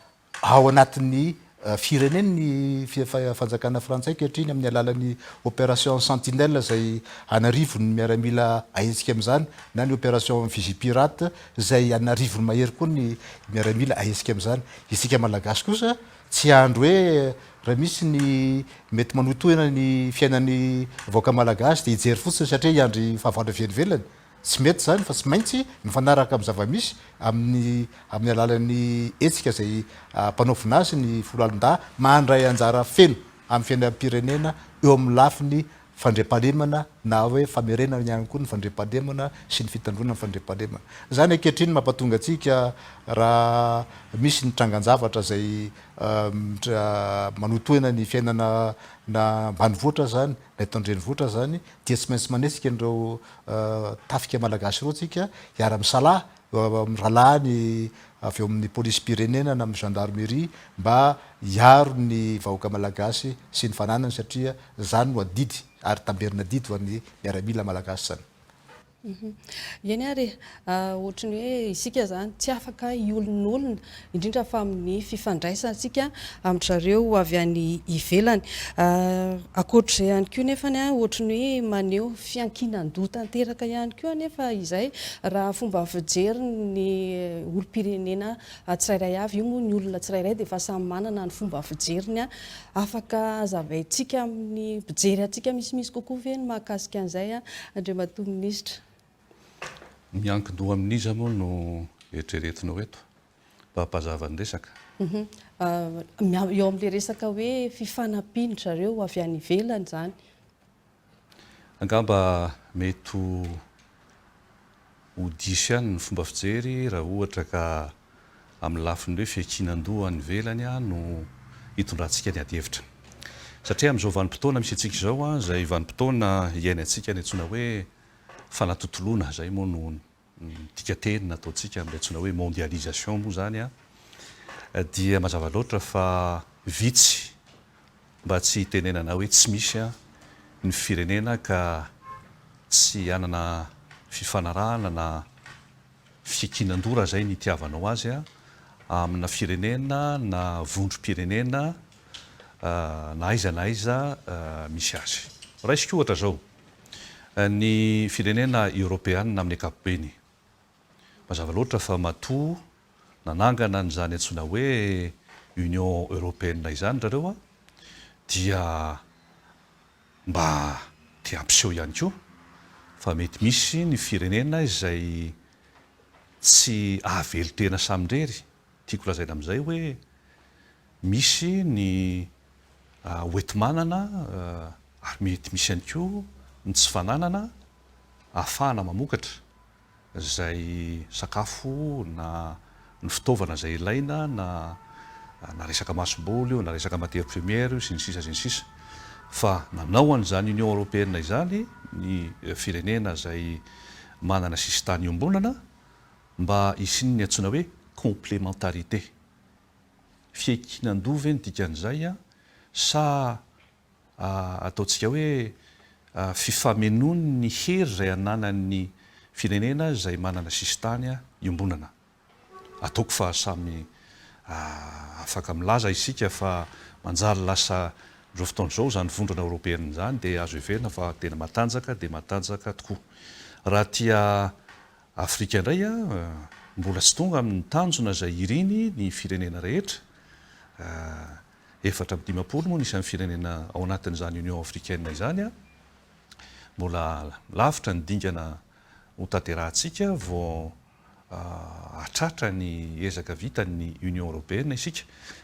ao anatin'ny fireneny ny fanjakana frantsay ankehitriny amin'ny alalan'ny opération sentinelle zay anarivony miaramila ahetsika amin'izany, na ny opération vigipirate zay anarivony mahery koa ny miaramila ahetsika amin'izany. Isika malagasy kosa tsy andro hoe raha misy ny mety manotohana ny fiainan'ny vahoaka malagasy dia hijery fotsiny satria hiandry fahavalo avy any ivelany. Tsy mety zany fa tsy maintsy mifanaraka amin'ny zava-misy amin'ny alalan'ny hetsika zay mpanaovina azy ny folo alin-dahy mandray anjara feno amin'ny fiainam-pirenena eo amin'ny lafiny fandriam-pahalemana na hoe famerenana ihany koa ny fandriam-pahalemana sy ny fitandrona ny fandriam-pahalemana. Zany ankehitriny mampatonga atsika raha misy ny trangan-javatra zay manotohana ny fiainana na ambanivohitra zany na eto an-drenivohitra zany dia tsy maintsy manesika ireo tafika malagasy ireo tsika hiara-misalaha amin'ny rahalahy avy eo amin'ny polisy pirenena na amin'ny gendarmerie mba hiaro ny vahoaka malagasy sy ny fananany satria zany no adidy ary tamberina didy ho an'ny miaramila malagasy zany. Eny ary ohatrany hoe isika zany tsy afaka iolon'olona indrindra fa amin'ny fifandraisantsika amin'ny zareo avy any ivelany. Ankoatr'izay ihany koa nefa ohatrany hoe maneho fiankinan-doha tanteraka ihany koa nefa izay raha fomba fijery ny olom-pirenena tsirairay avy, io moa ny olona tsirairay dia efa samy manana ny fomba fijeriny afaka zavaintsika amin'ny fijery antsika misimisy kokoa ve ny mahakasika an'izay Andriamatoa Minisitra? Miankin-doha amin'iza moa no eritreretinao eto mba hampazava ny resaka. Eo amin'ilay resaka hoe fifanampiany zareo avy any ivelany zany. Angamba mety ho diso ihany ny fomba fijery raha ohatra ka amin'ny lafiny hoe fiankinan-doha any ivelany no hitondrantsika ny ady-hevitra. Satria amin'izao vanim-potoana misy antsika izao izay vanim-potoana iainantsika ny antsoina hoe fanatotoloana, zay moa no dika teny nataontsika amin'ilay antsoina hoe mondialisation moa zany dia mazava loatra fa vitsy mba tsy tenenana hoe tsy misy ny firenena ka tsy anana fifanarahana na fiankinan-doha zay ny itiavanao azy amina firenena na vondrom-pirenena na aiza na aiza misy azy. Raisika ohatra zao ny firenena européenne amin'ny ankapobeny, mazava loatra fa matoa nanangana n'izany antsoina hoe Union européenne izany zareo dia mba te ampiseho ihany koa fa mety misy ny firenena izay tsy ahavelo-tena samindrery. Tiako lazaina amin'izay hoe misy ny hoenti-manana ary mety misy ihany koa ny tsy fananana ahafahana mamokatra izay sakafo na ny fitaovana izay ilaina na resaka masom-boly io na resaka matière première io sy ny sisa sy ny sisa. Fa nanao an'izany Union européenne izany ny firenena izay manana sisintany iombonana mba isiny ny antsoina hoe complémentarité. Fiaikinan-doha ve ny dikan'izay a sa ataontsika hoe fifamenoany ny hery izay ananan'ny firenena izay manana sistany iombonana. Ataoko fa samy afaka milaza isika fa manjary lasa zao fotoana izao zany vondrona européenne zany dia azo everina fa tena matanjaka dia matanjaka tokoa. Raha tia Afrika indray mbola tsy tonga amin'ny tanjona izay iriny ny firenena rehetra. 450 moa nisan'ny firenena ao anatin'izany Union africaine izany mbola lavitra ny dingana ho tanterahantsika vao atratra ny ezaka vitan'ny Union européenne isika.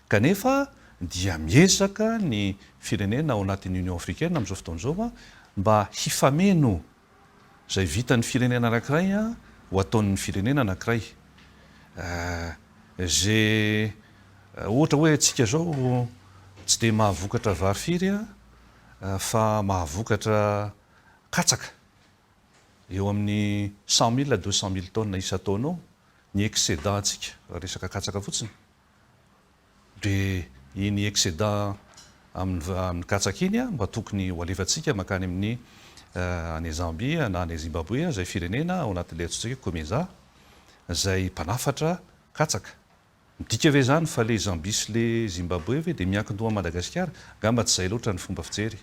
Kanefa dia miezaka ny firenena ao anatin'ny Union africaine amin'izao fotoana izao mba hifameno izay vitan'ny firenena anankiray ho ataon'ny firenena anankiray. Zay ohatra hoe tsika zao tsy dia mahavokatra vary firy fa mahavokatra katsaka eo amin'ny 100 000 à 200 000 tonnes isa-taona ao ny excédent antsika resaka katsaka fotsiny. Dia iny excédent amin'ny katsaka iny mba tokony ho alefantsika makany amin'ny any Zambie na any Zimbabwe izay firenena ao anatin'ilay antsointsika Komeza izay mpanafatra katsaka. Midika ve zany fa le Zambie sy le Zimbabwe ve dia miankin-doha Madagasikara? Ngamba tsy izay loatra ny fomba fijery.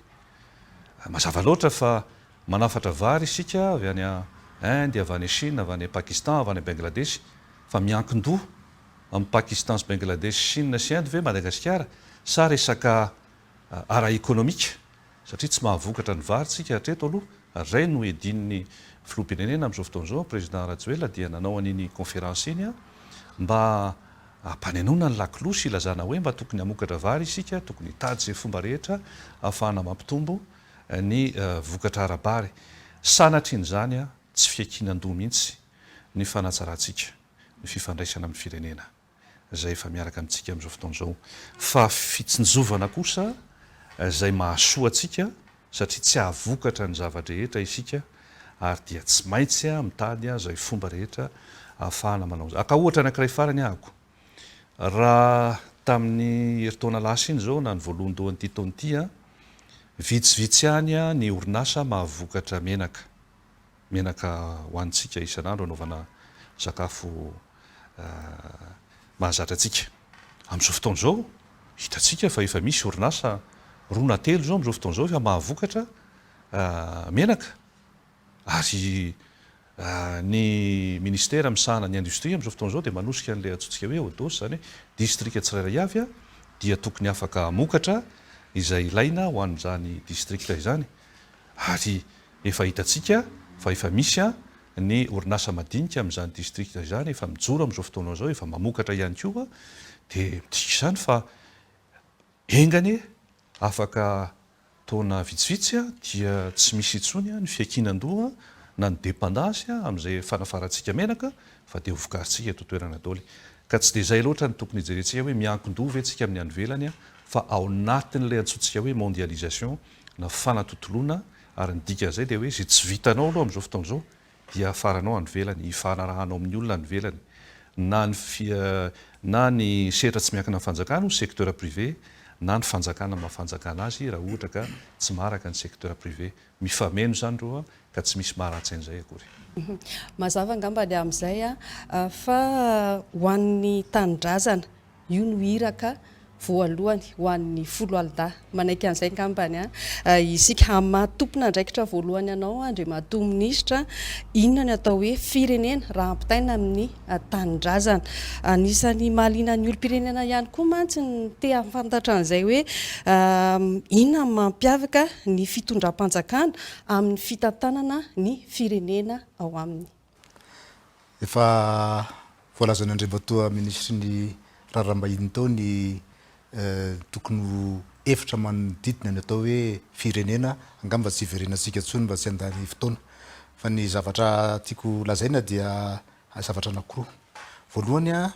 Mazava loatra fa manafatra vary isika avy any Inde, avy any Chine, avy any Pakistan, avy any Bangladesh, fa miankin-doha amin'ny Pakistan sy Bangladesh, Chine sy Inde ve Madagasikara? Sa resaka ara-économique satria tsy mahavokatra ny vary tsika hatreto aloha. Ray no edin'ny filoham-pirenena amin'izao fotoana izao président Rajoelina dia nanao an'iny conférence iny mba ampanenoana ny lakilosy ilazana hoe mba tokony hamokatra vary isika, tokony hitady izay fomba rehetra ahafahana mampitombo ny vokatra ara-bary. Sanatr'in'izany tsy fiaikinan-doha mihitsy ny fanatsarantsika ny fifandraisana amin'ny firenena izay efa miaraka amintsika amin'izao fotoana izao, fa fitsinjovana kosa izay mahasoa antsika satria tsy ahavokatra ny zavatra rehetra isika ary dia tsy maintsy mitady izay fomba rehetra ahafahana manao. Aka ohatra anankiray farany ahako. Raha tamin'ny heritaona lasa iny izao na ny voalohany dohan'ity taona ity vitsivitsy ihany ny orinasa mahavokatra menaka hoanitsika isan'andro anaovana sakafo mahazatra antsika. Amin'izao fotoana izao hitantsika fa efa misy orinasa 2 na 3 zao amin'izao fotoana izao efa mahavokatra menaka ary ny ministera misahana ny industrie amin'izao fotoana izao dia manosika an'ilay antsointsika hoe ODOS zany hoe district tsirairay avy dia tokony afaka hamokatra izay ilaina ho amin'izany district izany. Ary efa hitantsika fa efa misy ny orinasa madinika amin'izany district izany efa mijoro amin'izao fotoana izao efa mamokatra ihany koa dia midika izany fa engany afaka taona vitsivitsy dia tsy misy intsony ny fiaikinan-doha na ny dépendance amin'izay fanafarantsika menaka fa dia hovokarintsika eto toerana daholo. Ka tsy dia izay loatra ny tokony hijerentsika hoe miankin-doha ve tsika amin'ny any ivelany fa ao anatin'ilay antsointsika hoe mondialisation na fanatontoloana ary ny dika izay dia hoe izay tsy vitanao aloha amin'izao fotoana izao dia afaranao any ivelany, hifanarahanao amin'ny olona any ivelany na ny sehatra tsy miankina amin'ny fanjakana secteur privé na ny fanjakana mahafanjakana azy raha ohatra ka tsy maraka ny secteur privé. Mifameno zany reo ka tsy misy maharatsy an'izay akory. Mazava angamba le amin'izay fa ho an'ny tanindrazana io no iraka voalohany ho an'ny folo alida manaiky an'izay angambany isika hamatompona andraikitra voalohany anao Andry Matoa minisitra inona ny atao hoe firenena raha ampitaina amin'ny tanindrazana. Anisan'ny mahaliana ny olom-pirenena ihany koa mantsy ny te hafantatra an'izay hoe inona mampiavaka ny fitondram-panjakana amin'ny fitantanana ny firenena ao aminy. Efa voalazana Andry Matoa minisitry ny Raharaham-bahiny tao ny tokony efitra manodidina ny atao hoe firenena angamba tsy hiverenantsika intsony mba tsy handany fotoana fa ny zavatra tiako lazaina dia zavatra anankiroa. Voalohany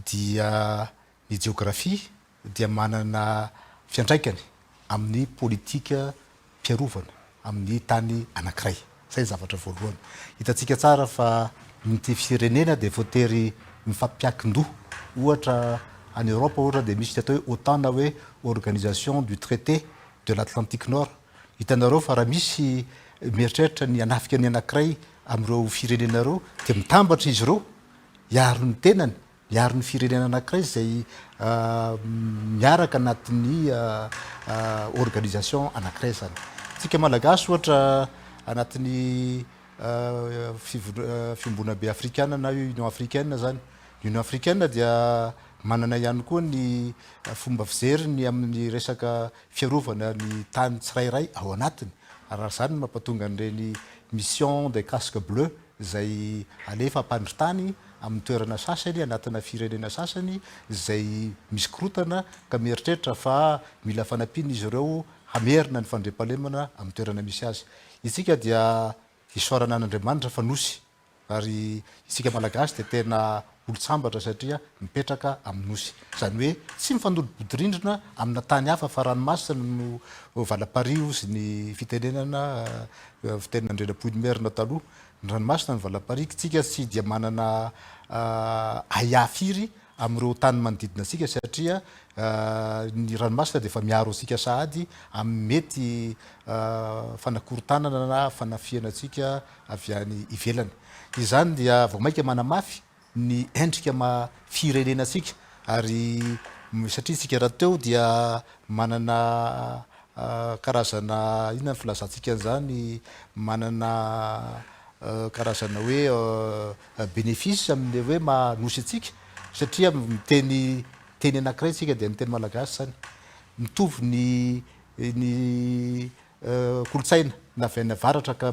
dia ny géographie dia manana fiantraikany amin'ny politika mpiarovana amin'ny tany anankiray. Zay zavatra voalohany. Hitantsika tsara fa ny firenena dia voatery mifampiakin-doha. Ohatra en Europe ohatra dia misy atao hoe OTAN na hoe Organisation du Traité de l'Atlantique Nord. Hitanareo fa raha misy mieritreritra ny anafika ny anankiray amin'ireo firenena ireo dia mitambatra izy ireo hiaro ny tenany, miaro ny firenena anankiray izay miaraka anatin'ny organisation anankiray zany. Tsika malagasy ohatra anatin'ny fiambona be afrikana na Union africaine zany. Union africaine dia manana ihany koa ny fomba fijeriny amin'ny resaka fiarovana ny tany tsirairay ao anatiny. Raha zany mampatonga an'ireny mission des casques bleus izay alefa ampandritany amin'ny toerana sasany anatina firenena sasany izay misy korotana ka mieritreritra fa mila fanampiana izy ireo hamerina ny fandriampahalemana amin'ny toerana misy azy. Isika dia isaorana an'Andriamanitra fa nosy ary isika malagasy dia tena olo-tsambatra satria mipetraka amin'ny nosy. Zany hoe tsy mifandodi-bodirindrina amina tany hafa fa ranomasina no valamparivo sy ny fitenenana fitenen'Andrianampoinimerina taloha. Ny ranomasina ny valamparivo, tsika tsy dia manana ayafiry amin'ireo tany manodidina asika satria ny ranomasina dia efa miaro antsika sahady amin'ny mety fanakorontanana na fanafiana antsika avy any ivelany. Izany dia vao mainka manamafy ny endrika firenena antsika ary satria tsika raha teo dia manana karazana inona ny filazantsika an'izany, manana karazana hoe bénéfice amin'le hoe manosy antsika satria miteny anankiray tsika dia miteny malagasy zany. Mitovy ny kolotsaina na avy any avaratra ka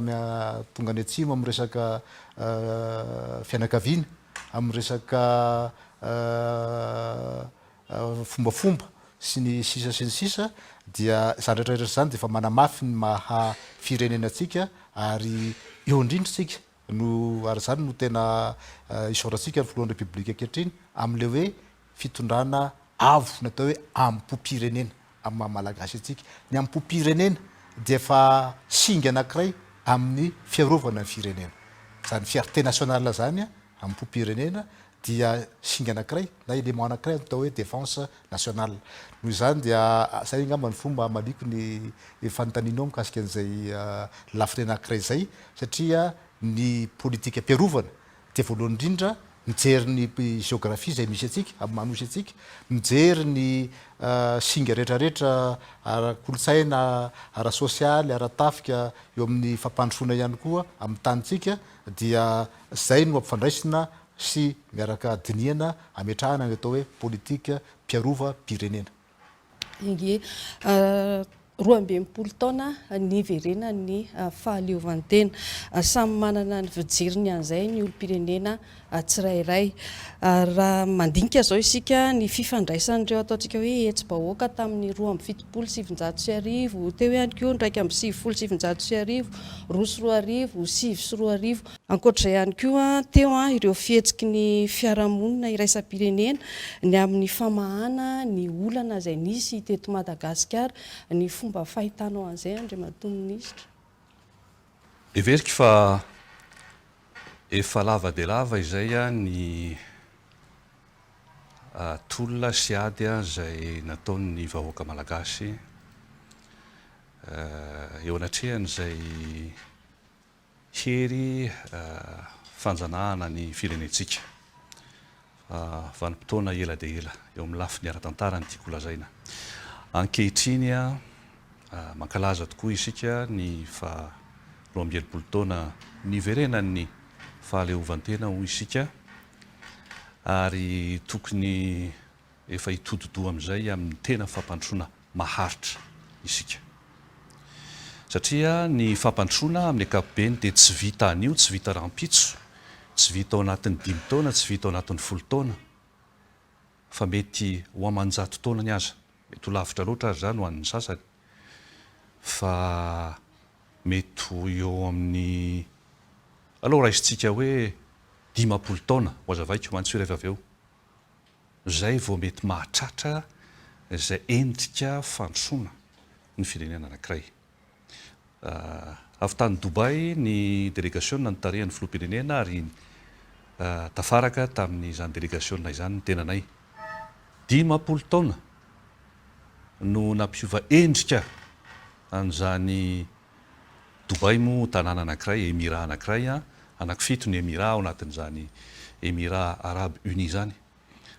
tonga any atsimo amin'ny resaka fianakaviana, amin'ny resaka fombafomba sy ny sisa sy ny sisa dia zany rehetrarehetra zany dia efa manamafy ny maha firenenantsika ary eo indrindra tsika no ary zany no tena isaorantsika ny filohan'ny republika ankehitriny amin'le hoe fitondrana avo natao hoe ambompo-pirenena amin'ny maha-malagasy antsika. Ny ambompo-pirenena dia efa singa anankiray amin'ny fiarovana ny firenena. Zany fierté nationale zany ambompo-pirenena dia singa anankiray na élément anankiray atao hoe défense nationale. Noho izany dia zay angamba ny fomba maliko ny fanontanianao mikasika an'izay lafiny anankiray zay satria ny politika mpiarovana dia voalohany indrindra mijery ny géographie izay misy atsika amin'ny manosy atsika, mijery ny singa rehetrarehetra ara-kolotsaina, ara-sosialy, ara-tafika eo amin'ny fampandrosoana ihany koa amin'ny tanitsika dia zay no ampifandraisina sy miaraka dinihana ametrahana ny atao hoe politika mpiarova-pirenena. Inge 12 taona niverenan'ny fahaleovan-tena. Samy manana ny fijeriny an'izay ny olo-pirenena tsirairay. Raha mandinika zao isika ny fifandraisan'ireo ataontsika hoe hetsy-bahoaka tamin'ny 2,790 teo ihany koa ndraiky amin'ny 7,790, 2,400, 7,400. Ankoatr'izay ihany koa teo ireo fihetsiky ny fiarahamonina iraisam-pirenena ny amin'ny famahana ny olana izay nisy teto Madagasikara, ny fomba fahitanao an'izay Andriamantoa Minisitra. Everika fa efa lava dia lava izay ny tolona sy ady izay nataon'ny vahoaka malagasy eo anatrehan'izay hery fanjanahana ny firenentsika vanim-potoana ela dia ela eo amin'ny lafiny ara-tantara ny tiako lazaina. Ankehitriny mankalaza tokoa isika ny 12 taona niverenan'ny fahaleovan-tena hoy isika ary tokony efa hitododoa amin'izay amin'ny tena fampandrosoana maharitra isika. Satria ny fampandrosoana amin'ny ankapobeny dia tsy vita anio, tsy vita rampitso, tsy vita ao anatin'ny 5 taona, tsy vita ao anatin'ny 10 taona, fa mety ho aman-jato taona ny aza. Mety ho lavitra loatra ary zany ho an'ny sasany, fa mety ho eo amin'ny aloha raha isintsika hoe 50 taona ho azavaiko mantsoa rehefa avy eo. Zay vao mety mahatratra izay endrika fandrosoana ny firenena anankiray. Avy tany Dubai ny délégation nanotarehan'ny filoham-pirenena ary tafaraka tamin'ny izany délégationna izany ny tenanay 10 taona no nampiova endrika an'izany Dubai mo tanàna anankiray émirat anankiray anankifito ny émirat ao anatin'izany émirat arabe uni zany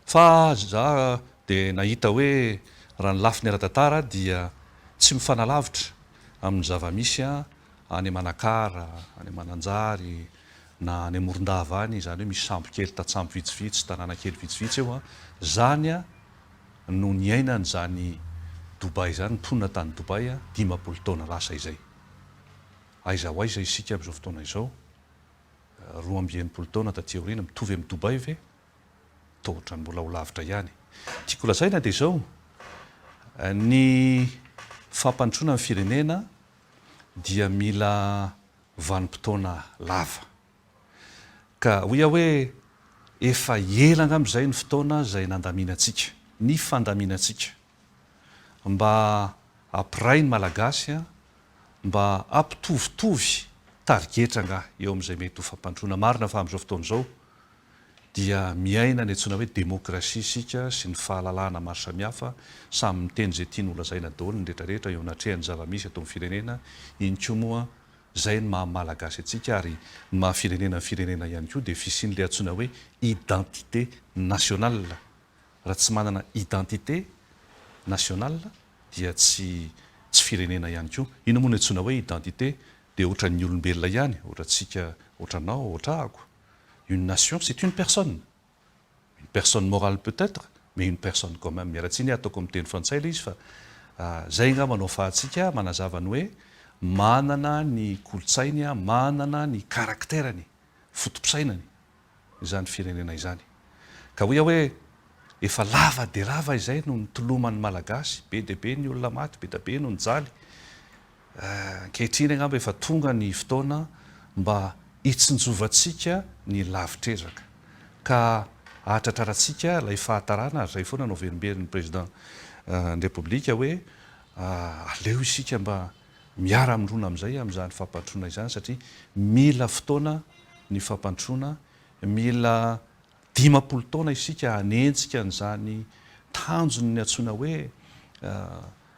fa za dia nahita hoe raha ny lafiny ara-tantara dia tsy mifanalavitra amin'ny zava-misy any Manakara, any Mananjary na any Morondava any, zany hoe misy sambo kely tatsambo vitsivitsy tanàna kely vitsivitsy eo zany no niainany zany Dubai zany mponina tany Dubai 10 taona lasa izay. Aiza ho aiza isika amin'izao fotoana izao 12 taona taty aoriana mitovy amin'ny Dubai ve? Tohatra ny mbola ho lavitra ihany. Tiako lazaina dia izao ny fampandrosoana amin'ny firenena dia mila vanim-potoana lava. Ka hoia hoe efa ela angambizay ny fotoana izay nandaminantsika, ny fandaminantsika mba ampiray ny malagasy mba ampitovitovy tarigetra nga eo amin'izay mety ho fampandrosoana. Marina fa amin'izao fotoana izao dia miaina ny antsoina hoe demokrasia isika sy ny fahalalahana maro samihafa samy miteny izay tiany holazaina daholo ny rehetrarehetra eo anatrehany zava-misy atao amin'ny firenena. Iny koa moa zay ny maha-malagasy atsika ary ny maha-firenena ny firenena ihany koa dia fisian'ilay antsoina hoe identité nationale. Raha tsy manana identité nationale dia tsy firenena ihany koa. Ino moa ny antsoina hoe identité dia ohatran'ny olombelona ihany, ohatrantsika, ohatranao, ohatrahako. Une nation, c'est une personne morale peut-être, mais une personne quand même. Miaratsiny ataoko amin'ny teny frantsay ilay izy fa zay nga manao fahatsika manazava ny hoe manana ny kolotsainy, manana ny karakterany, fotom-pisainany izany firenena izany. Ka hoe efa lava dia lava izay no nitoloman'ny malagasy, be dia be ny olona maty, be dia be no nijaly. Ankehitriny angamba efa tonga ny fotoana mba hitsinjovantsika ny lavitrezaka ka ahatratrarantsika ilay fahatarana ary zay foana no verimberin'ny président ny repoblika hoe aleo isika mba miara amindrona amin'izay amin'izany fampandrosoana izany satria mila fotoana ny fampandrosoana, mila 10 taona isika hanenjika n'izany tanjony ny antsoina hoe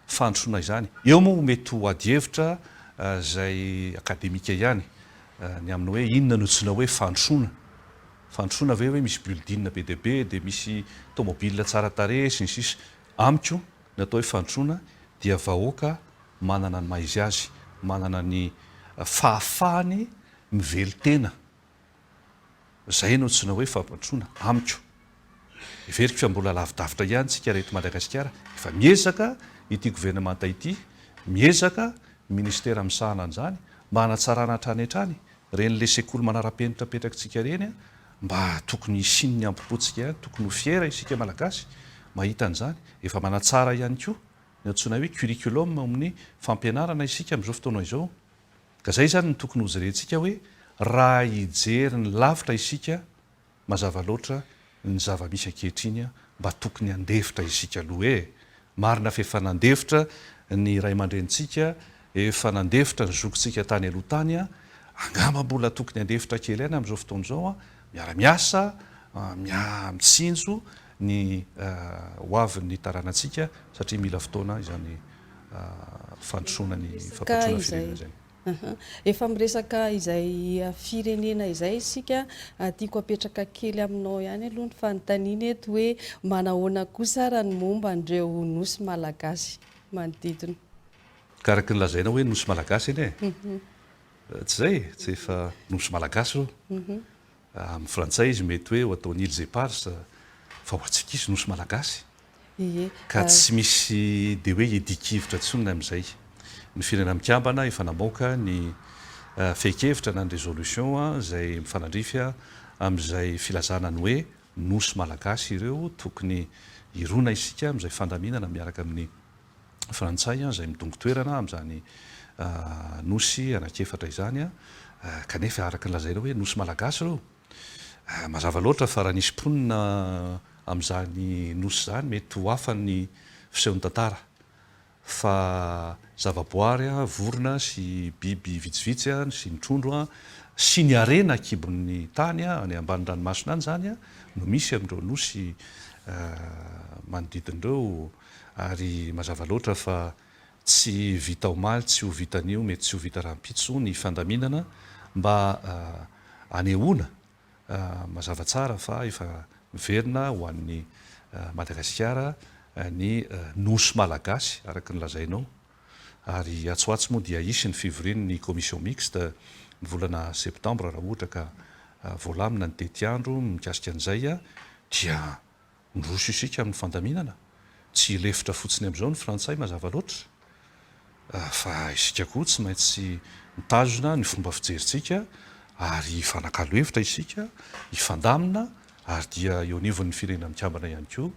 fandrosoana izany. Eo moa mety ho adievitra zay akademika ihany ny amin'ny hoe inona no antsoina hoe fandrosoana. Fandrosoana ve hoe misy building be dia be dia misy tomobile tsara tarehy sy ny sisa. Amiko ny atao hoe fandrosoana dia vahoaka manana ny maha izy azy, manana ny fahafahany mivelo-tena. Zay no antsoina hoe fampandrosoana amiko. Everiko fa mbola lavidavitra ihany tsika reto Madagasikara. Efa miezaka ity gouvernemanta ity, miezaka ministera misahana an'izany mba hanatsarana hatrany hatrany ren'le sekoly manara-penitra petrakintsika reny mba tokony hisiny ny ampopoantsika, tokony ho fiera isika malagasy mahita an'izany. Efa manatsara ihany koa ny antsoina hoe curriculum amin'ny fampianarana isika amin'izao fotoana izao. Ka zay zany ny tokony hojerentsika hoe raha hijery ny lavitra isika mazava loatra ny zava-misy ankehitriny mba tokony handefitra isika aloha marina fa efa nandefitra ny ray aman-drenitsika, efa nandefitra ny zokontsika tany aloha tany angamba mbola tokony handefitra kely any amin'izao fotoana izao miara-miasa, mitsinjo ny hoavin'ny taranantsika satria mila fotoana izany fandrosoana ny fampandrosoana firenena izay. Efa miresaka izay firenena izay isika tiako apetraka kely aminao ihany aloha ny fanontaniana eto hoe manahoana kosa raha ny momba an'ireo nosy malagasy manodidina. Karaka ny lazaina hoe nosy malagasy eny tsy zay, tsy efa nosy malagasy ro. Amin'ny frantsay izy mety hoe atao nils epars fa ho antsika izy nosy malagasy. Ka tsy misy dia hoe edikivitra tsonina amin'izay. Ny firenena mikambana efa namoaka ny feikevitra na ny résolution izay mifanandrify amin'izay filazana ny hoe nosy malagasy ireo tokony irona isika amin'izay fandaminana miaraka amin'ny frantsay izay midongo-toerana amin'izany nosy anankiefatra izany kanefa araka ny lazaina hoe nosy malagasy ireo. Mazava loatra fa raha nisy mponina amin'izany nosy izany mety ho hafan'ny fisehon'ny tantara fa zavaboary, vorona sy biby vitsivitsy sy ny trondro sy ny arena kibon'ny tany any ambany ranomasina any zany no misy amindreo nosy manodidin'ireo ary mazava loatra fa tsy vita omaly tsy ho vitan'io mety tsy ho vita rahampitso ny fandaminana mba anehoana mazava tsara fa efa miverina ho an'ny Madagasikara ny nosy malagasy araka ny lazainao ary atsoatsy moa dia isy ny fivorian'ny commission mixte ny volana septembre raha ohatra ka voalamina ny tetiandro mikasika an'izay dia ndroso isika amin'ny fandaminana tsy lefitra fotsiny amin'izao ny frantsay mazava loatra fa isika koa tsy maintsy mitazona ny fomba fijerintsika ary fanakalo hevitra isika ifandamina ary dia eo anivon'ny firenena mikambana ihany koa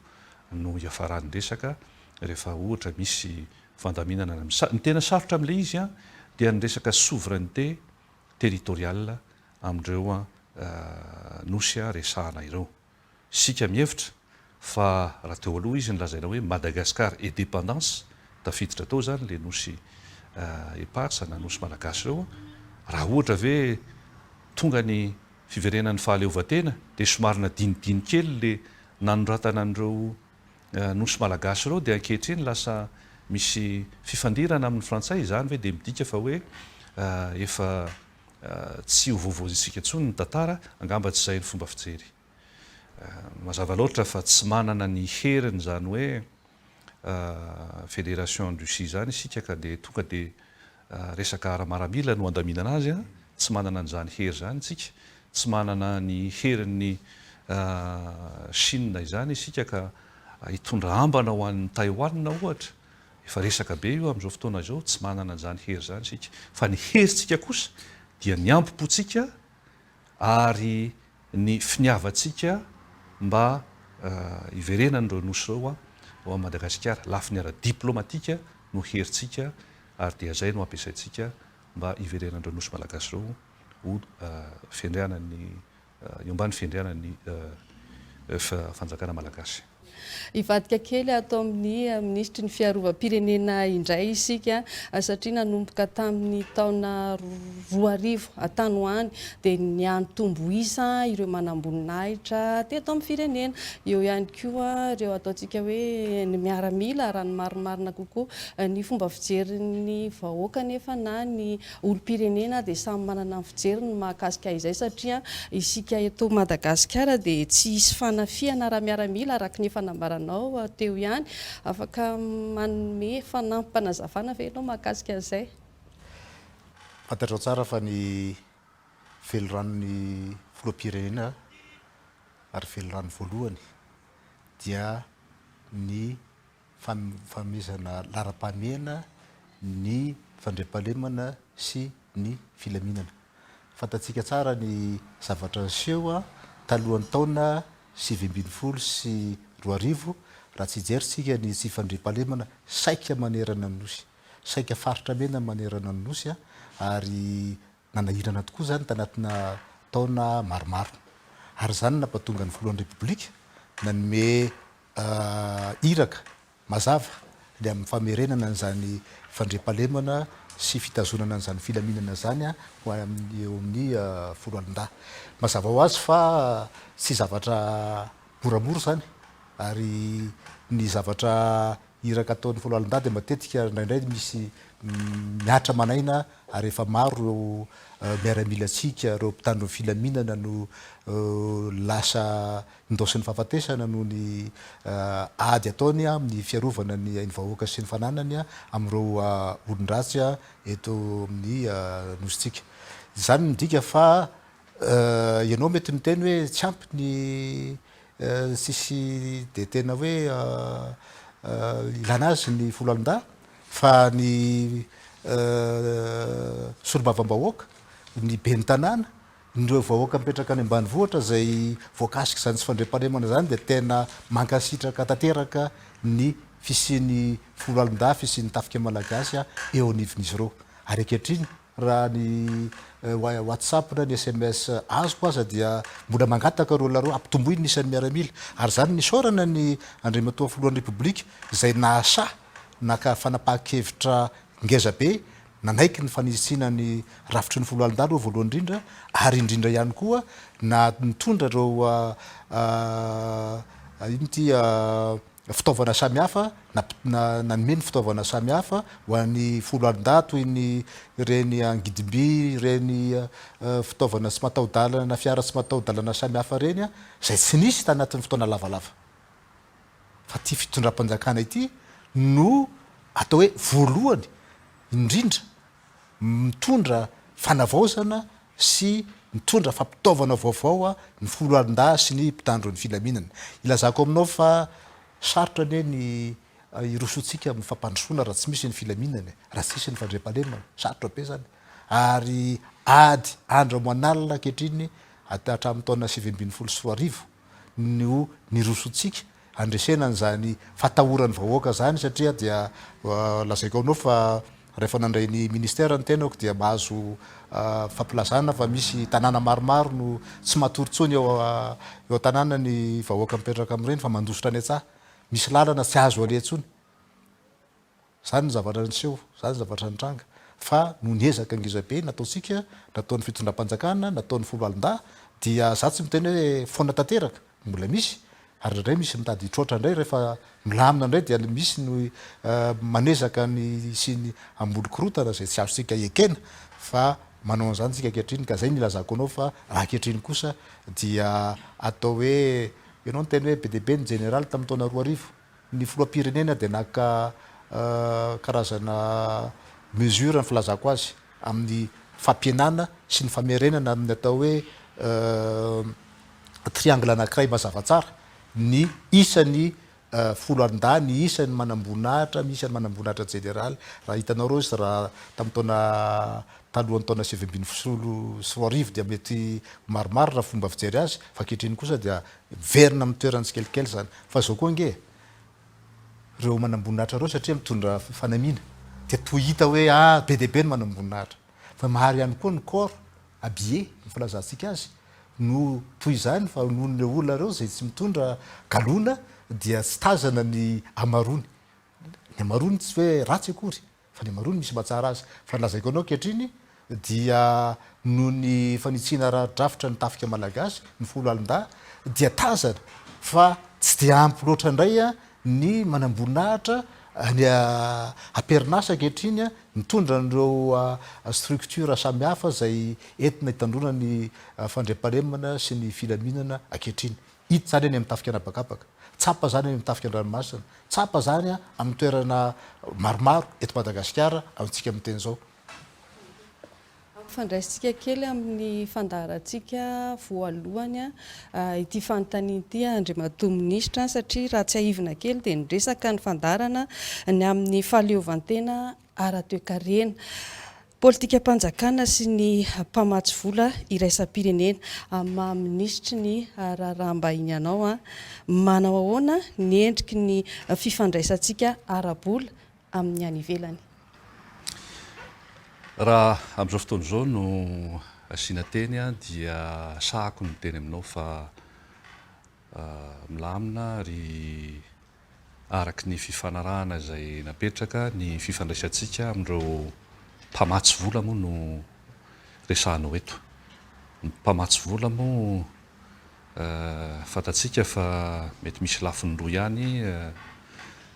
no iafarany resaka rehefa ohatra misy fandaminana ny tena sarotra amin'ilay izy dia ny resaka souveraineté territoriale amindreo nosy resahana ireo sika mihevitra fa raha teo aloha izy nylazaina hoe Madagasikara et dépendance tafiditra tao zany le nosy eparsa na nosy malagasy ireo raha ohatra ve tonga ny fiverenan'ny fahaleovan-tena dia somarina dinidiny kely le nanoratana an'ireo nosy malagasy ireo dia ankehitriny lasa misy fifandirana amin'ny frantsay izany ve dia midika fa hoe efa tsy ho voavoazisika intsony ny tantara angamba tsy izay ny fomba fijery mazava loatra fa tsy manana ny heriny zany hoe fédération du si zany isika ka dia tonga dia resaka ara-maramila no andaminana azy tsy manana an'izany hery zany isika tsy manana ny herin'ny Chine izany isika ka hitondra ambana ho an'ny Taiwan ohatra efa resaka be io amin'izao fotoana izao tsy manana an'izany hery zany isika fa ny herintsika kosa dia ny ampopotsika ary ny finiavantsika mba iverenan'ireo nosy ireo ao Madagasikara lafiny ara-diplomatika no herintsika ary dia zay no ampiasaintsika mba iverenan'ireo nosy malagasy ireo ho fiandrianan'ny eo ambany fiandrianan'ny fanjakana malagasy. Ivadika kely atao amin'ny ministry ny Fiarovam-pirenena indray isika satria nanomboka tamin'ny taona 2000 tanoany dia ny antombo isa ireo manam-boninahitra teto amin'ny firenena eo ihany koa ireo ataontsika hoe ny miaramila raha ny marimarina kokoa ny fomba fijerin'ny vahoaka nefa na ny olom-pirenena dia samy manana ny fijeriny mahakasika izay satria isika eto Madagasikara dia tsy hisy fanafiana raha miaramila araka ny fanambaranao teo ihany afaka manome fanampanazavana ve ianao mahakasika an'izay fantatrao tsara fa ny veloranon'ny filoham-pirenena ary velorano voalohany dia ny famezana laram-pahamehana ny fandriam-pahalemana sy ny filaminana fantatsika tsara ny zavatra niseho talohan'ny taona 2020 sy 2000 raha tsy hijeritsika ny tsy fandriam-pahalemana saika manerana ny nosy saika faritra mena manerana ny nosy ary nanahirana tokoa zany tanatina taona maromaro ary zany nampatonga ny voalohan'ny repoblika nanome iraka mazava le amin'ny famerenana n'izany fandriam-pahalemana sy fitazonana n'izany filaminana zany eo amin'ny folo alin-dahy mazava ho azy fa tsy zavatra moramora zany ary ny zavatra iraka ataon'ny folo alin-dahy dia matetika indraindray misy miatra manaina ary efa maro miaramilatsika reo mpitandro ny filaminana no lasa indosiny fahafatesana no ny ady ataony amin'ny fiarovana ny vahoaka sy ny fananany amin'ireo olon-dratsy eto amin'ny nositsika izany midika fa ianao mety miteny hoe tsy ampy ny sisy dia tena hoe ilana azy ny folo alin-dahy fa ny solombavambahoaka ny be ny tanàna nireo vahoaka mipetraka any ambanivohitra zay voakasika zany tsy fandriam-pahalemana zany dia tena mankasitraka tanteraka ny fisian'ny folo alin-dahy fisian'ny tafika malagasy eo anivon'izy ireo ary ankehitriny raha ny WhatsApp na ny SMS azoko aza dia mbola mangataka reo lareo ampitomboiny ny isan'ny miaramila ary zany nisaorana ny andriamatoa filohan'ny repoblika izay nahasa naka fanapahan-kevitra ngeza be nanaiky ny fanisina-ny rafitry ny folo alindalo voalohany indrindra ary indrindra ihany koa na mitondra reo ino ty fitaovana samihafa nanome ny fitaovana samihafa ho an'ny folo alindato ny reny angidimby reny fitaovana tsy matahodalana na fiara tsy matahodalana samihafa reny zay tsy nisy tanatin'ny fotoana lavalava fa ty fitondram-panjakana ity no atao hoe voalohany indrindra mitondra fanavaozana sy mitondra fampitaovana vaovao ny folo alinda sy ny mpitandro ny filaminana. Ilazako aminao fa sarotra ane ny irosotsika amin'ny fampandrosoana raha tsy misy ny filaminana, raha tsy misy ny fandriam-pahalemana, sarotra be zany. Ary ady andro amoanalina ankehitriny hatramin'ny taona 2024 no nirosotsika andresena an'izany fatahoran'ny vahoaka zany satria dia lazaiko aminao fa rehefa nandray ny ministera ny tenako dia mahazo fampilazana fa misy tanàna maromaro no tsy matoritsony eo tanàna ny vahoaka mipetraka amin'ireny fa mandositra any antsaha, misy lalana tsy azo aletsony. Zany ny zavatra niseho, zany ny zavatra nitranga fa no niezaka ngizabe nataotsika, nataon'ny fitondram-panjakana, nataon'ny folo alin-da dia za tsy miteny hoe foana tanteraka, mbola misy ary indray misy mitady hitroatra indray rehefa milamina indray dia misy ny manezaka ny sy ny ambolo-korotana zay tsy azontsika ekena fa manao an'izany tsika ankehitriny ka zay ny ilazako anao fa raha ankehitriny kosa dia atao hoe ianao ny teny hoe be deabe ny Jeneraly tamin'ny taona 2000 ny filoham-pirenena dia naka karazana mesure ny filazako azy amin'ny fampienana sy ny famerenana amin'ny atao hoe triangle anankiray mazava tsara ny isan'ny folo alinda ny isan'ny manam-boninahitra misy ny manam-boninahitra jeneraly raha hitanao reo izy raha tamin'ny taona talohan'ny taona 2024 dia mety maromaro raha fomba fijery azy fa ankehitriny kosa dia verina amin'ny toerany tsikelikely zany fa zao koa nge reo manam-boninahitra reo satria mitondra fanamiana dia toy hita hoe be deabe ny manam-boninahitra fa mahary ihany koa ny corps habillé ny filazantsika azy no toy izany fa non'ireo olona reo zay tsy mitondra galona dia tsy tazana ny amarony. Ny amarony tsy hoe ratsy akory fa ny amarony misy mahatsara azy fa lazaiko anao ankehitriny dia noho ny fanitsiana raha-drafitra ny tafika malagasy ny folo alin-da dia tazana fa tsy dia ampy loatra indray ny manam-boninahitra ny aperinasa ankehitriny mitondra n'ireo structure samihafa zay entina hitandrona ny fandriam-pahalemana sy ny filaminana ankehitriny. Hita zany any amin'ny tafika anabakabaka, tsapa zany any amin'ny tafika an-dranomasina, tsapa zany amin'ny toerana maromaro eto Madagasikara amintsika amin'ny teny zao. Fandraisitsika kely amin'ny fandaharantsika voalohany ity fanontaniana ity Andriamato minisitra satria raha tsy aivina kely dia niresaka ny fandaharana ny amin'ny fahaleovan-tena ara-toekarena politika mpanjakana sy ny mpamatsy vola iraisam-pirenena maha-ministry ny Raharaham-bahiny anao manao ahoana ny endriky ny fifandraisantsika ara-bola amin'ny any ivelany. Raha amin'izao fotoana izao no asiana teny dia sahako ny teny aminao fa milamina ary araky ny fifanarahana izay napetraka ny fifandraisantsika amin'ireo mpamatsy vola moa no resahanao eto. Ny mpamatsy vola moa fantatsika fa mety misy lafiny roa ihany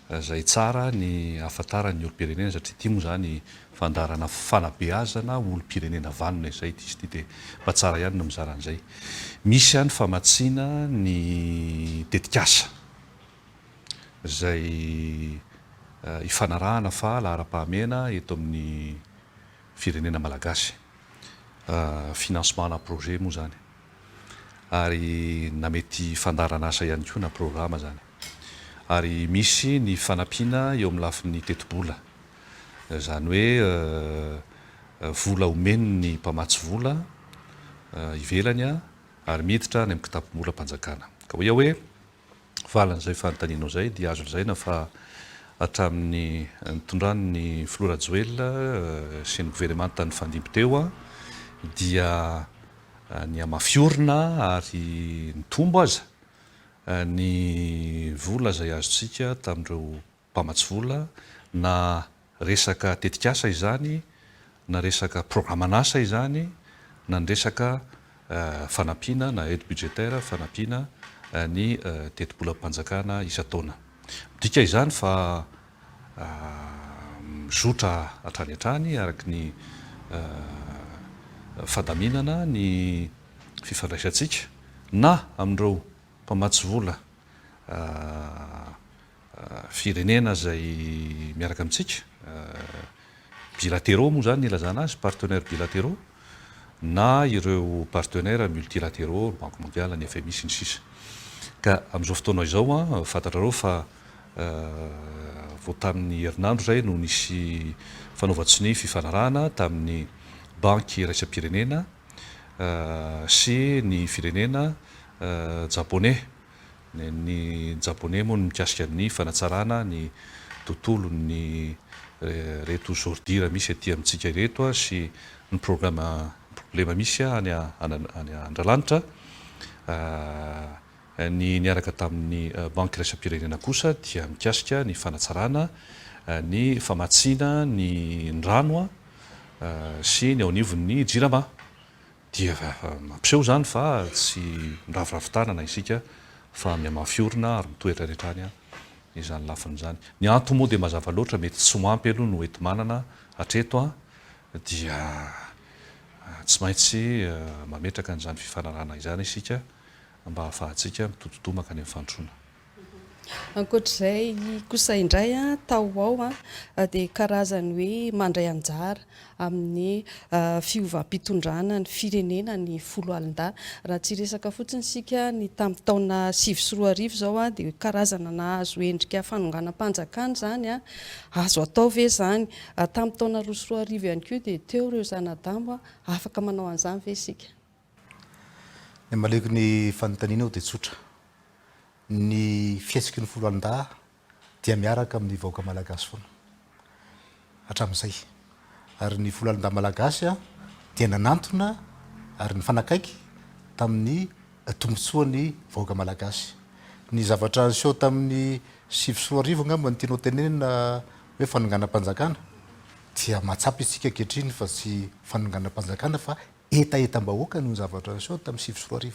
zay tsara ny ahafantarany olo-pirenena satria ity moa zany fandaharana fanabeazana olo-pirenena vanona izay izy ity dia mba tsara ihany no mizara an'izay. Misy ihany famatsiana ny tetikasa zay ifanarahana fa lahara-pahamena eto amin'ny firenena malagasy, financement na projet moa zany ary na mety fandaharana asa ihany koa na programa zany. Ary misy ny fanampiana eo amin'ny lafin'ny teti-bola, zany hoe vola omeny ny mpamatsy vola ivelany ary miditra ny amin'ny kitapo-bola mpanjakana. Ka hoe valan'izay fanontanianao zay dia azo lazaina fa hatramin'ny nitondrany ny Flora Joel sy ny gouvernemanta ny fandimby teo dia ny amafiorina ary ny tombo aza ny vola zay azontsika tamin'ireo mpamatsy vola na resaka tetikasa izany na resaka programanasa izany na nresaka fanampiana na aide budgétaire fanampiana ny teti-bolam-panjakana isa-taona. Midika izany fa mizotra hatrany hatrany araky ny fandaminana ny fifandraisantsika na amin'ireo mpamatsy vola firenena zay miaraka amintsika bilatéraux moa zany ilazana azy partenaire bilatéraux na ireo partenaire multilatéraux banque mondiale ny FMI sy ny sisa. Ka amin'izao fotoana izao fantatrareo fa vao tamin'ny herinandro zay no nisy fanaovan'ny fifanarahana tamin'ny banky iraisam-pirenena sy ny firenena japonais. Ny japonais moa ny mikasika ny fanatsarana ny tontolon'ny reto zordira misy aty amintsika reto sy ny problema misy any andralanitra. Ny niaraka tamin'ny banky iraisam-pirenena kosa dia mikasika ny fanatsarana ny famatsiana ny rano sy ny ao anivon'ny jirama. Dia mampiseho zany fa tsy miraviravin-tanana isika fa miamafiorina ary mitoetra rehetrany izany lafin'izany. Ny anto moa dia mazava loatra mety tsy hoampy aloha no ety manana hatreto dia tsy maintsy mametraka an'izany fifanarahana izany isika mba hahafahantsika mitototomaka any amin'ny fandroana. Ankoatr'izay kosa indray tao ao dia karazany hoe mandray anjara amin'ny fiovam-pitondrana ny firenena ny folo alin-da. Raha tsy resaka fotsiny sika ny tamin'ny taona 2024 zao dia karazana nahazo endrika fanonganam-panjakana zany azo atao ve zany. Tamin'ny taona 2024 ihany koa dia teo ireo zanadambo afaka manao an'izany ve sika. Ny maleko ny fanontaniana ao dia tsotra. Ny fihetsiky ny folo alin-da dia miaraka amin'ny vahoaka malagasy foana hatramin'izay. Ary ny folo alin-da malagasy dia nanantona ary ny fanakaiky tamin'ny tombotsoan'ny vahoaka malagasy. Ny zavatra niseho tamin'ny 2024 angamba ny tianao tenenina hoe fanonganam-panjakana dia mahatsapy isika ankehitriny fa tsy fanonganam-panjakana fa etaetam-bahoaka no zavatra niseho tamin'ny 2024.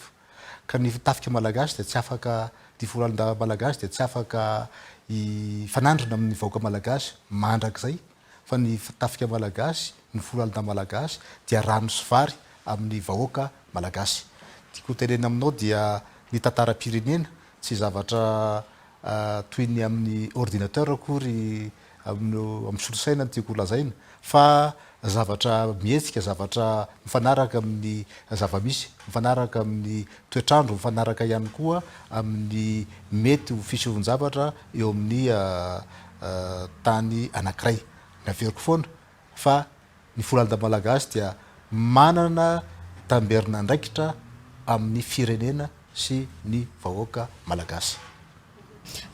Ka ny tafika malagasy dia tsy afaka, ny folo alin-da malagasy dia tsy afaka fanandrina amin'ny vahoaka malagasy mandrakizay fa ny tafika malagasy ny folo alin-da malagasy dia rano sy vary amin'ny vahoaka malagasy. Tiako tenena aminao dia ny tantaram-pirenena tsy zavatra toy ny amin'ny ordinateur akory amin'ny solosaina ny tiako lazaina fa zavatra mihetsika, zavatra mifanaraka amin'ny zavamisy, mifanaraka amin'ny toetrandro, mifanaraka ihany koa amin'ny mety ho fisehoan-javatra eo amin'ny tany anankiray. Naveriko foana fa ny folo alin-da malagasy dia manana tamberina andraikitra amin'ny firenena sy ny vahoaka malagasy.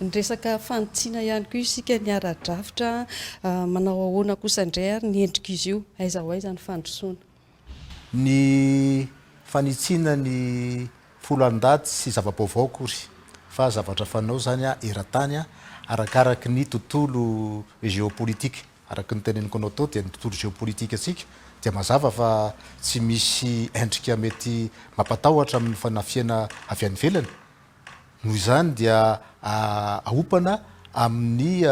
Ny resaka fanotsiana ihany koa isika ny ara-drafitra manao ahoana kosa indray ary ny endrika izy io aiza ho aiza ny fandrosoana. Ny fanitsiana ny folo alin-da tsy zava-baovao akory fa zavatra fanao zany eran-tany arakaraky ny tontolo géopolitika. Araky ny teneniko anao tao dia ny tontolo géopolitika atsika dia mazava fa tsy misy endrika mety mampatahotra amin'ny fanafiana avy any ivelany. Noho izany dia ahopana amin'ny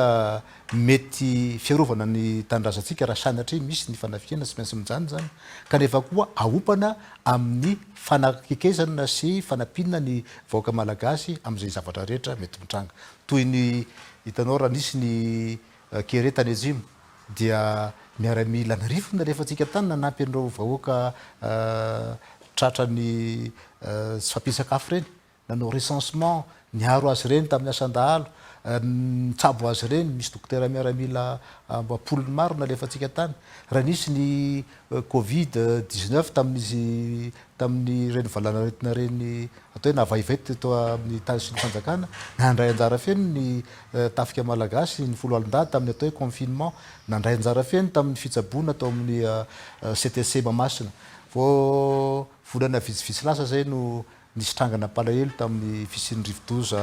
mety fiarovana ny tanindrazantsika raha sanatry misy ny fanafiana tsy maintsy mijany zany, kanefa koa ahopana amin'ny fanakekezana sy fanampinana ny vahoaka malagasy amin'izay zavatra rehetra mety mitranga. Toy ny hitanao raha nisy ny kere tany Ejimo dia miara-mila ny rifona rehefa tsika tany nanampy an'ireo vahoaka tratra ny tsy fampian-sakafo reny, nanao recensement, niaro azy reny tamin'ny asan-dahalo, nitsabo azy reny, misy dokotera miaramila polony maro nalefa tsika tany. Raha nisy ny Covid-19 tamin'ny reny valanaretina reny atao hoe nahavaivety teto amin'ny tany sy ny fanjakana, nandray anjara feno ny tafika malagasy ny folo alin-da tamin'ny atao hoe confinement, nandray anjara feno tamin'ny fitsaboana atao amin'ny CTC Mamasina. Vao volana vitsivitsy lasa zay no nisytrangana palahelo tamin'ny fisian'ny rivodoza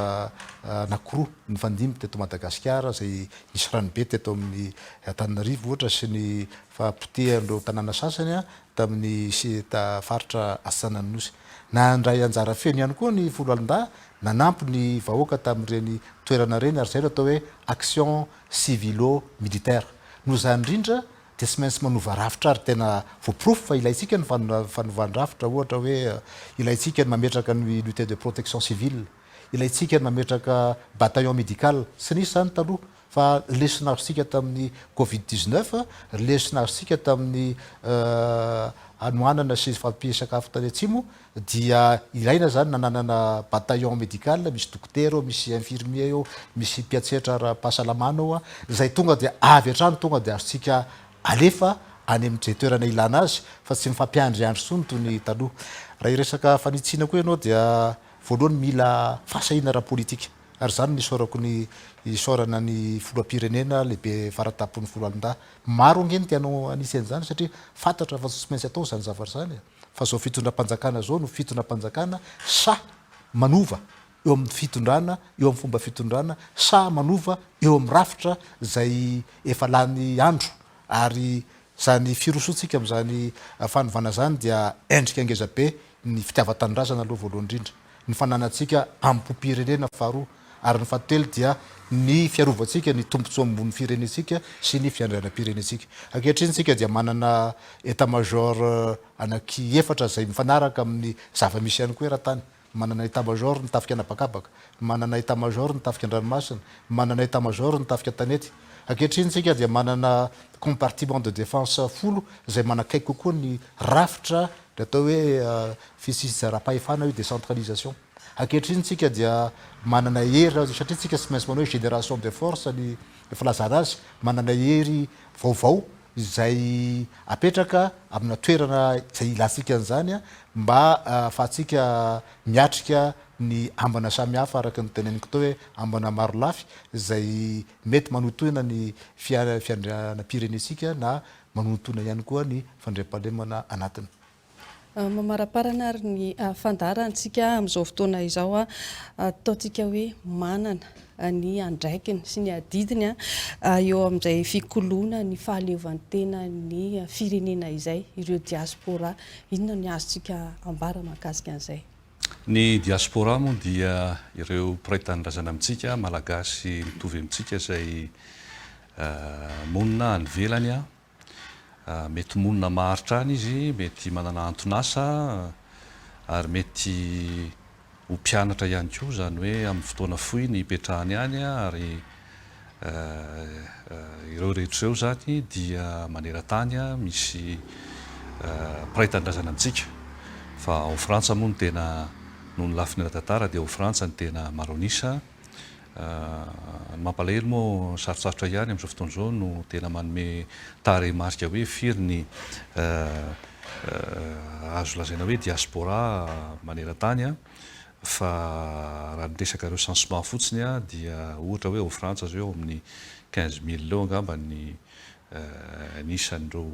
anankiroa ny fandimy teto Madagasikara zay nisy ranobe teto amin'ny Antananarivo ohatra sy ny fahapotehan'ireo tanàna sasany tamin'ny faritra Antsahanosy. Nandray anjara feno ihany koa ny folo alin-da nanampy ny vahoaka tamin'ireny toerana reny ary zay no atao hoe action civilo-militaire. Noho izany indrindra dia tsy maintsy manova rafitra ary tena voaporofo fa ilaitsika ny fanovàn-drafitra ohatra hoe ilaitsika ny mametraka ny unité de protection civile, ilaitsika ny mametraka bataillon médical sy nisy zany taloha fa lesinaritsika tamin'ny Covid-19 lesinaritsika tamin'ny anoanana sy fampiasakafo tany atsimo dia ilaina zany nananana bataillon médical misy dokotera misy infirmier eo misy mpiatsetra ara-pahasalamana ao zay tonga dia avy hatrany tonga dia azotsika alefa any amin'izay toerana ilana azy fa tsy mifampiandry andro sony toy ny taloha. Raha iresaka fanitsiana koa ianao dia voalohany mila fahasahiana ara-politika ary zany nisorako ny isorana ny filoham-pirenena lehibe faratapon'ny folo alin-da. Maro angeny tianao anisan'izany satria fantatra fa tsy maintsy atao zany zavatra zany fa zao fitondram-panjakana zao no fitondram-panjakana sa manova eo amin'ny fitondrana eo amin'ny fomba fitondrana sa manova eo amin'ny rafitra zay efa lany andro ary zany firosotsika amin'izany fanovana zany dia endrika angezabe ny fitiavan-tanindrazana aloha voalohany indrindra ny fananantsika ambompo-pirenena faharoa ary ny fahatelo dia ny fiarovantsika ny tombontsoa ambony firenentsika sy ny fiandrianam-pirenentsika. Ankehitriny tsika dia manana état-major anaky efatra zay mifanaraka amin'ny zava-misy ihany koa eran-tany. Manana état-major nitafika anabakabaka, manana état-major nitafika andranomasina, manana état-major nitafika tanety. Ankehitriny tsika dia manana compartiment de défense folo zay manakaiky kokoa ny rafitra atao hoe fisizara-pahefana io décentralisation. Ankehitriny tsika dia manana hery satria tsika tsy maintsy manao hoe génération de force ny filazana azy, manana hery vaovao izay apetraka amina toerana izay ilatsika an'izany mba ahafahantsika miatrika ny ambana samihafa araka ny teneniko tao hoe ambana maro lafy izay mety manotoina ny fiandrianam-pirenentsika na manotoina ihany koa ny fandriam-pahalemana anatiny. Mamaraparana ary ny fandaharantsika amin'izao fotoana izao ataontsika hoe manana ny andraikiny sy ny adidiny eo amin'izay fikoloana ny fahaleovan-tena ny firenena izay ireo diaspora. Inona ny azontsika ambara mahakasika an'izay? Ny diaspora moa dia ireo mpiray tanindrazana amintsika malagasy mitovy amintsika izay monina any ivelany mety monina maharitra any izy, mety manana antonasa ary mety ho mpianatra ihany koa zany hoe amin'ny fotoana fohy ny hipetrahany any ary ireo rehetra ireo zany dia maneran-tany misy mpiray tanindrazana amintsika fa ao Frantsa moa no tena noho ny lafiny ara-tantara dia ao Frantsa ny tena maronisa. Ny mampalahelo moa sarotsarotra ihany amin'izao fotoana izao no tena manome tarehimarika hoe firy ny azo lazaina hoe diaspora maneran-tany fa raha ny resaka ireo changement fotsiny dia ohatra hoe ao Frantsa zao amin'ny 15,000 leo angamba ny anisan'ireo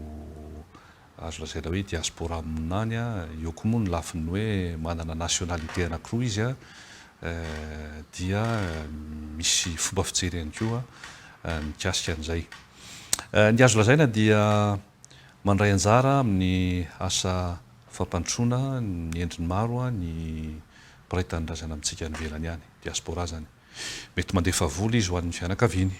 azo lazaina hoe diaspora monany eo koa moa ny lafiny hoe manana nationalité anankiroa izy dia misy fomba fijery ihany koa mikasika an'izay. Ny azo lazaina dia mandray anjara amin'ny asa fampandrosoana ny endriny maro ny mpiray tanindrazana amintsika any ivelany ihany, diaspora zany. Mety mandefa vola izy ho an'ny fianakaviany,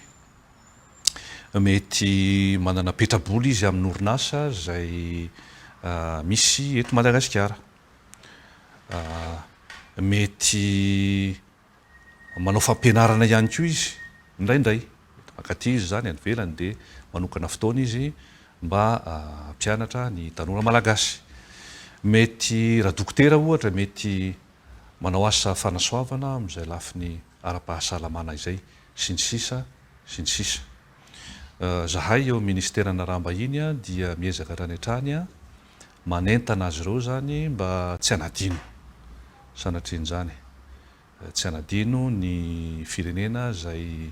mety manana petraboly izy amin'ny orinasa izay misy eto Madagasikara, mety manao fampianarana ihany koa izy indraindray, mety mankaty izy zany any ivelany dia manokana fotoana izy mba mpianatra ny tanora malagasy, mety raha dokotera ohatra mety manao asa fanasoavana amin'izay lafiny ara-pahasalamana izay sy ny sisa sy ny sisa. Zahay eo ministera Raharaham-bahiny dia miezaka hatrany hatrany manentana azy ireo zany mba tsy hanadino sanatrian'izany, tsy hanadino ny firenena izay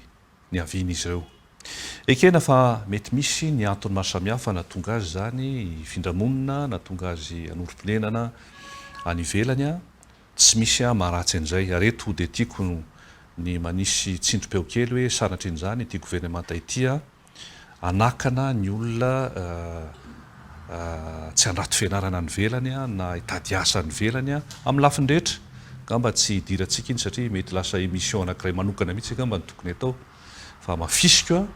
niavian'izy ireo. Ekena fa mety misy ny antony maro samihafa nahatonga azy zany hifindra monina, nahatonga azy hanorim-ponenana any ivelany tsy misy maharatsy an'izay. Areto dia tiako ny manisy tsindrom-peo kely hoe sanatry n'izany ity gouvernemanta ity anakana ny olona tsy andrato fianarana ny velany na hitady asa ny velany amin'ny lafin-drehetra, ngamba tsy hidirantsika iny satria mety lasa émission anankiray manokana mihitsy ngamba ny tokony atao, fa mafisiko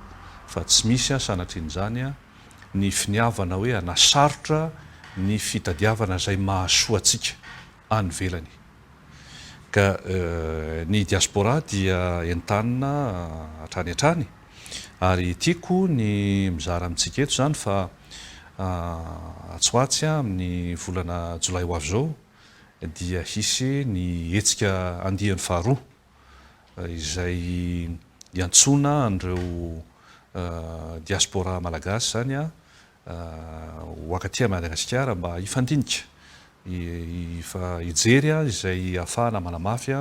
fa tsy misy sanatry n'izany ny finiavana hoe anasarotra ny fitadiavana izay mahasoa antsika any velany. Ka ny diaspora dia entanina hatrany hatrany, ary tiako ny mizara amintsika eto zany fa atsoatsy amin'ny volana jolay ho avy zao dia hisy ny hetsika andian'ny faharoa izay iantsona an'ireo diaspora malagasy zany ho akaty Madagasikara mba hifandinika hijery izay ahafahana manamafy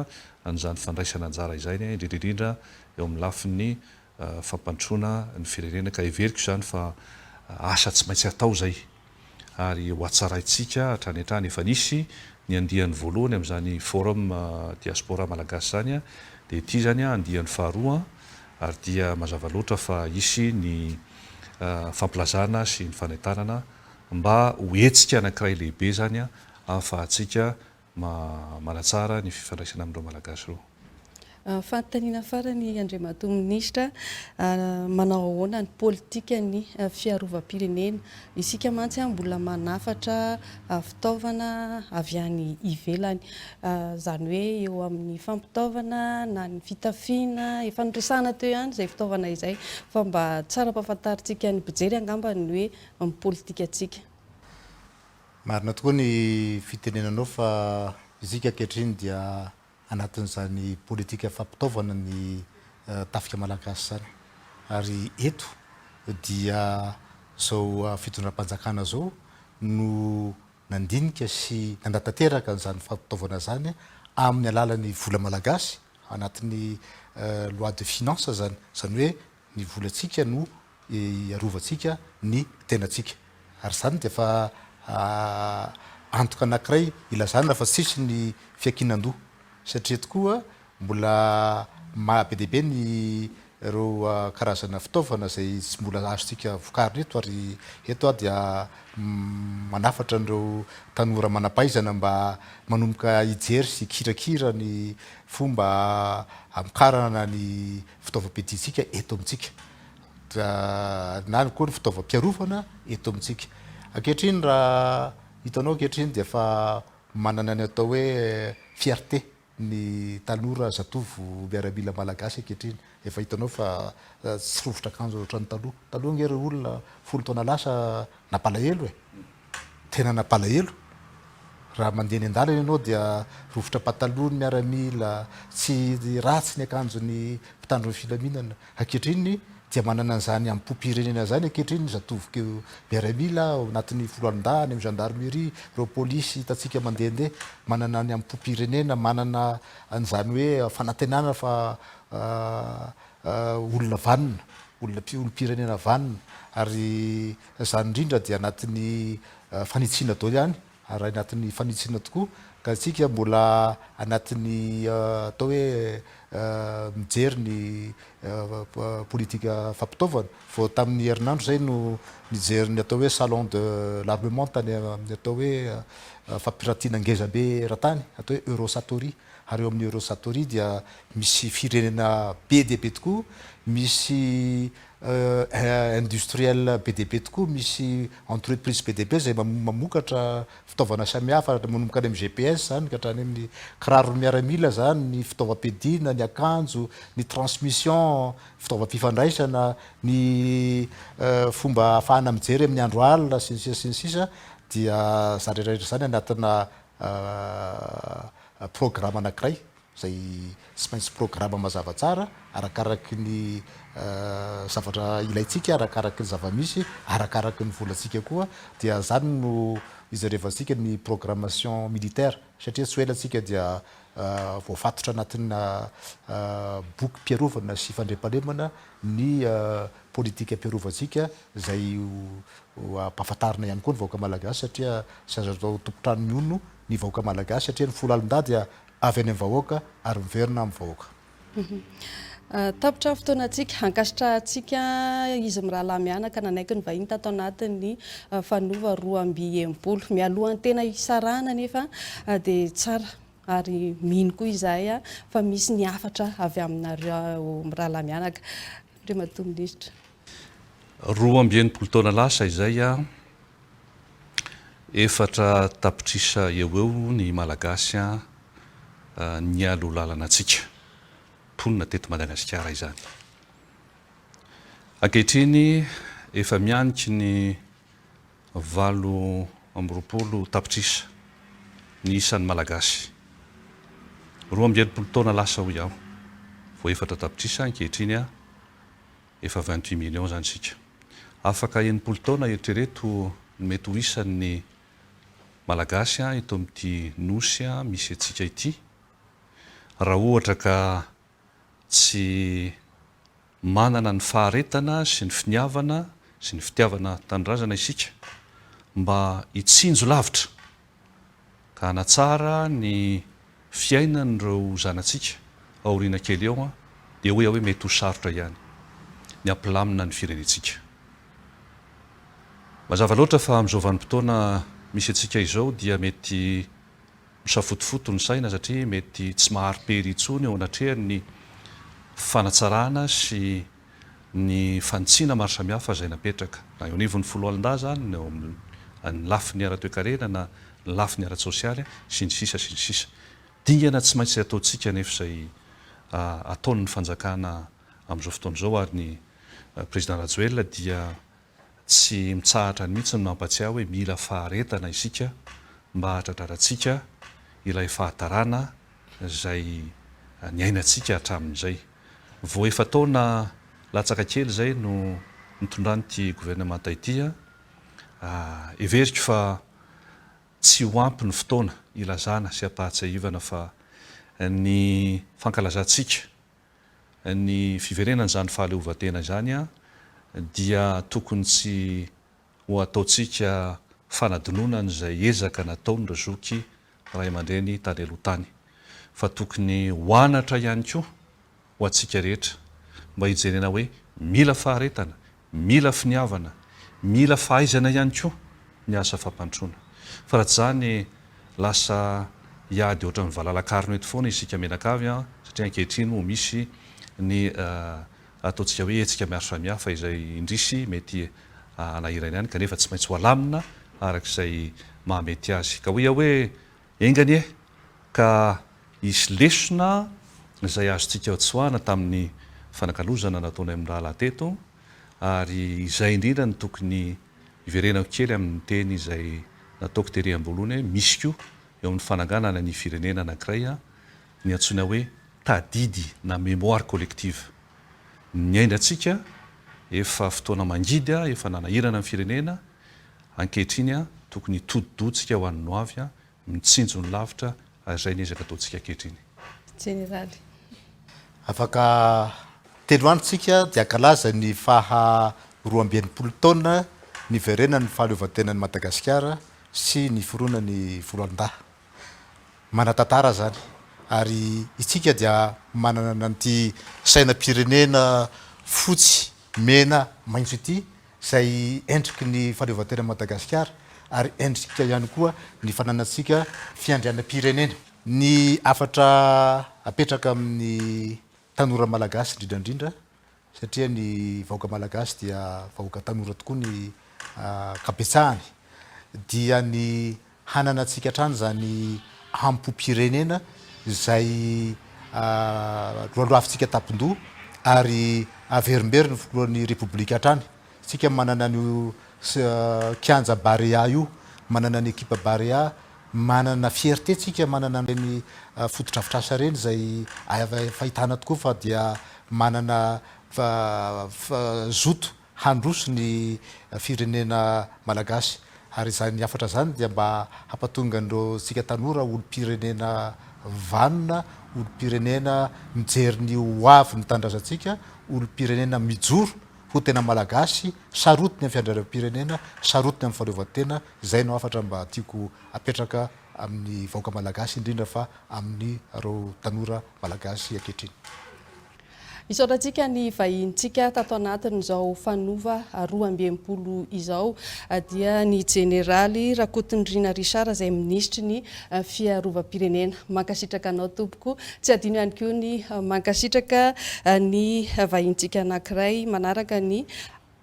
an'izany fandraisana anjara izay indrindra eo amin'ny lafin'ny fampandrosoana ny firenena. Ka heveriko izany fa asa tsy maintsy atao zay, ary ho atsaraintsika hatrany hatrany. Efa nisy ny andian'ny voalohany amin'izany forum diaspora malagasy zany dia ity zany andian'ny faharoa, ary dia mazava loatra fa hisy ny fampilazana sy ny fanentanana mba ho hetsika anankiray lehibe zany ahafahantsika manatsara ny fifandraisana amin'ireo malagasy ireo. Fanontaniana farany Andriamato Minisitra, manao ahoana ny politika ny fiarovam-pirenena? Isika mantsy mbola manafatra fitaovana avy any ivelany, zany hoe eo amin'ny fampitaovana na ny fitafiana efa noresahana teo ihany izay fitaovana izay, fa mba tsara ampahafantaritsika ny mpijery angamba ny hoe amin'ny politika atsika. Marina tokoa ny fitenenanao fa isika ankehitriny dia anatin'izany politika fampitaovana ny tafika malagasy zany, ary eto dia zao fitondram-panjakana zao no nandinika sy nandatanteraka n'izany fampitaovana zany amin'ny alalan'ny vola malagasy anatin'ny loi de finance zany, zany hoe ny volantsika no iarovantsika ny tenantsika, ary zany dia fa antoka anankiray ilazana fa tsisy ny fiakinan-doha, satria tokoa mbola mahabe dehibe ny ireo karazana fitaovana zay tsy mbola azontsika vokarina eto, ary eto dia manafatra an'ireo tanora manam-pahaizana mba manomboka hijery sy kirakira ny fomba amokarana ny fitaovam-piadintsika eto amintsika, na koa ny fitaovam-piarovana eto amintsika. Ankehitriny raha hitanao ankehitriny dia fa manana ny atao hoe fierté ny tanora zatovo miaramila malagasy ankehitriny. Efa hitanao fa tsy rovotra akanjo ohatran'ny taloha nge ireo olona folo taona lasa napalahelo tena napalahelo. Raha mandeha ny andalana ianao dia rovotra pataloha ny miaramila, tsy ratsy ny akanjon'ny mpitandro ny filaminana. Ankehitriny dia manana an'izany ambompo-pirenena zany ankehitriny zatovo miaramila anatin'ny foloalindahany amin'ny gendarmerie, ireo polisy hitantsika mandehandeha, manana ny ambompo-pirenena, manana an'izany hoe fanantenana fa olona vanina, olom-pirenena vanina, ary zany indrindra dia anatin'ny fanitsiana daholo ihany, ary anatin'ny fanitsiana tokoa. Ka tsika mbola anatin'ny atao hoe mijery ny politika fampitaovana, vao tamin'ny herinandro zay no nijery ny atao hoe salon de l'armement tany amin'ny atao hoe fampiratiana ngezabe ratany, atao hoe Eurosatory. Ary eo amin'ny Eurosatory dia misy firenena be dia be tokoa, misy industriel be dia be tokoa, misy entreprise be dia be zay mamokatra fitaovana samihafa manomboka any amin'ny GPS zany ka hatrany amin'ny kiraro miaramila zany, ny fitaovam-piadiana, ny akanjo, ny transmission, fitaovam-pifandraisana, ny fomba ahafahana mijery amin'ny andro alina sy ny sisa, dia zany rehetrarehetra zany anatina programme anankiray zay tsy maintsy programme mazava tsara arakaraky ny zavatra ilaitsika, arakaraky ny zava-misy, arakaraky ny volantsika koa. Dia zany no izarevantsika ny programmation militaire, satria tsy elatsika dia voafatotra anatina boky mpiarovana sy fandriampahalemana ny politika mpiarovantsika zay ampahafantarina ihany koa ny vahoaka malagasy, satria sy azo atao tompotrano miono ny vahoaka malagasy satria ny folo alin-dahy dia avy any amin'ny vahoaka ary miverina amin'ny vahoaka. Tapitra fotoana antsika hankasitra antsika izy mirahalahy mianaka nanaiky ny vahiny tato anatin'ny fanova 12 mialohan'ny tena isarana nefa dia tsara ary mino koa izay fa misy ny afatra avy aminareo mirahalahy mianaka. Andriamatomindrisitra 12 taona lasa izay efatra tapitrisa eo ny malagasy ny alo lalana antsika ponina teto Madagasikara izany. Ankehitriny efa mianiky ny 20 tapitrisa ny isan'ny malagasy. 12 taona lasa ho iaho vo efatra tapitrisa ankehitriny efa 28 millions zany sika. Afaka 80 taona eritrereto mety ho isan'ny malagasy eto amin'ity nosy misy atsika ity, raha ohatra ka tsy manana ny faharetana sy ny finiavana sy ny fitiavan-tanindrazana isika mba hitsinjo lavitra ka hanatsara ny fiainan'ireo zanatsika aoriana kely eo dia hoe mety ho sarotra ihany ny ampilamina ny firenetsika. Mazava loatra fa amin'izao vanim-potoana misy atsika izao dia mety misafotofoto ny saina satria mety tsy mahari-pery intsony eo anatrehany fanatsarana sy ny fantsiana maro samihafa izay napetraka na eo anivon'ny folo alin-dahy zany ny lafiny ara-toekarena na ny lafiny ara-tsosialy sy ny sisa sy ny sisa. Dingana tsy maintsy ataontsika nefa izay ataon'ny fanjakana amin'izao fotoana izao ary ny président Rajoelina dia tsy mitsahatra mihitsy ny mampatsiahy hoe mila faharetana isika mba hahatratrarantsika ilay fahatarana izay ny ainatsika hatramin'izay. Vo efa taona latsaka kely izay no nitondranyity gouvernemanta ity everiko fa tsy ho ampy ny fotoana ilazana sy ampahatsiahivana fa ny fankalazantsika ny fiverenana zany fahaleovan-tena izany dia tokony tsy ho ataontsika fanadinonana izay ezaka nataon'ireo zoky ray aman-dreny tany aloha tany, fa tokony hoanatra ihany koa ho antsika rehetra mba hijerena hoe mila faharetana, mila finiavana, mila fahaizana ihany koa ny asa fampandrosoana. Fa raha tsy zany lasa hiady ohatran'ny valalakarino eto foana isika menakavy satria ankehitriny moa misy ny ataontsika hoe etsika miaro samihafa izay indrisy mety anahirana ihany kanefa tsy maintsy ho alamina arak'izay mahamety azy ka hoe engany ka isy lesona izay azontsika tsoahana tamin'ny fanakalozana nataonay amin'ny rahalahy teto ary izay indrindra ny tokony iverenako kely amin'ny teny izay nataoko tery amboloany misy koa eo amin'ny fananganana ny firenena anankiray ny antsoina hoe tadidy na mémoire collective. Ny aindratsika efa fotoana mangidy efa nanahirana amin'ny firenena ankehitriny tokony todidotsika ho an'ny avy mitsinjo ny lavitra ary izay ny ezaka ataontsika ankehitriny. Jeneraly Afaka telo androtsika dia ankalaza ny faha 12 taona niverenan'ny fahaleovan-tenan'ny Madagasikara sy ny foronan'ny folo alin-dahy. Manan-tantara zany ary itsika dia manana an'ity sainam-pirenena fotsy mena maitso ity izay endriky ny fahaleovan-tena Madagasikara ary endrika ihany koa ny fananantsika fiandrianam-pirenena. Ny afatra apetraka amin'ny tanora malagasy indrindra satria ny vahoaka malagasy dia vahoaka tanora tokoa ny kabetsahany dia ny hanana antsika hatrany zany ambompo-pirenena izay loaloafintsika tapindoha ary averimbery ny filohan'ny repoblika hatrany. Tsika manana ny kianja barea io, manana ny ekipa barea, manana fierté tsika manana ny fotodrafitrasa reny izay fahitana tokoa fa dia manana zoto handroso ny firenena malagasy ary izany afatra zany dia mba hampatonga andreo tsika tanora olo-pirenena vanona, olo-pirenena mijery ny hoavy ny tandrazantsika, olo-pirenena mijoro ho tena malagasy, sarotiny amin'ny fiandrianam-pirenena, sarotiny amin'ny fahaleovan-tena. Izay no afatra mba tiako apetraka amin'ny vahoaka malagasy indrindra fa amin'ny reo tanora malagasy ankehitriny. Isaorantsika ny vahintsika tato anatin'izao fanova 12 izao dia ny Jeneraly Rakotonirina Richard izay ministry ny Fiarovam-pirenena. Mankasitraka anao tompoko, tsy adino ihany koa ny mankasitraka ny vahintsika anankiray manaraka ny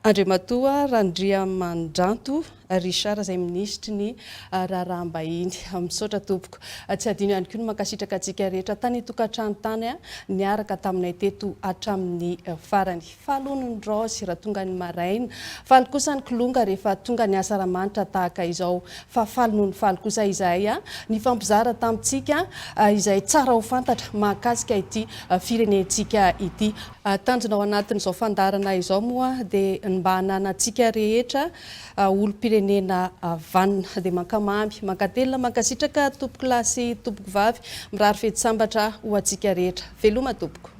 Andriamatoa Randriamandrato Richard izay ministry ny Raharaham-bahiny. Misaotra tompoko, tsy adino ihany koa ny mankasitraka antsika rehetra tany tokantrano tany niaraka taminay teto hatramin'ny farany. Fahalony ny raozy raha tonga ny maraina, faly kosa ny kilonga rehefa tonga ny asaramanitra tahaka izao. Fa faly noho ny faly kosa izay ny fampizara tamintsika izay tsara ho fantatra mahakasika ity firenentsika ity. Tanjona ao anatin'izao fandaharana izao moa dia mba hananantsika rehetra olom-pirenena vanina dia mankamamy, mankatelina, mankasitraka tompoky lahy sy tompoky vavy mirary fety sambatra ho antsika rehetra. Veloma tompoko.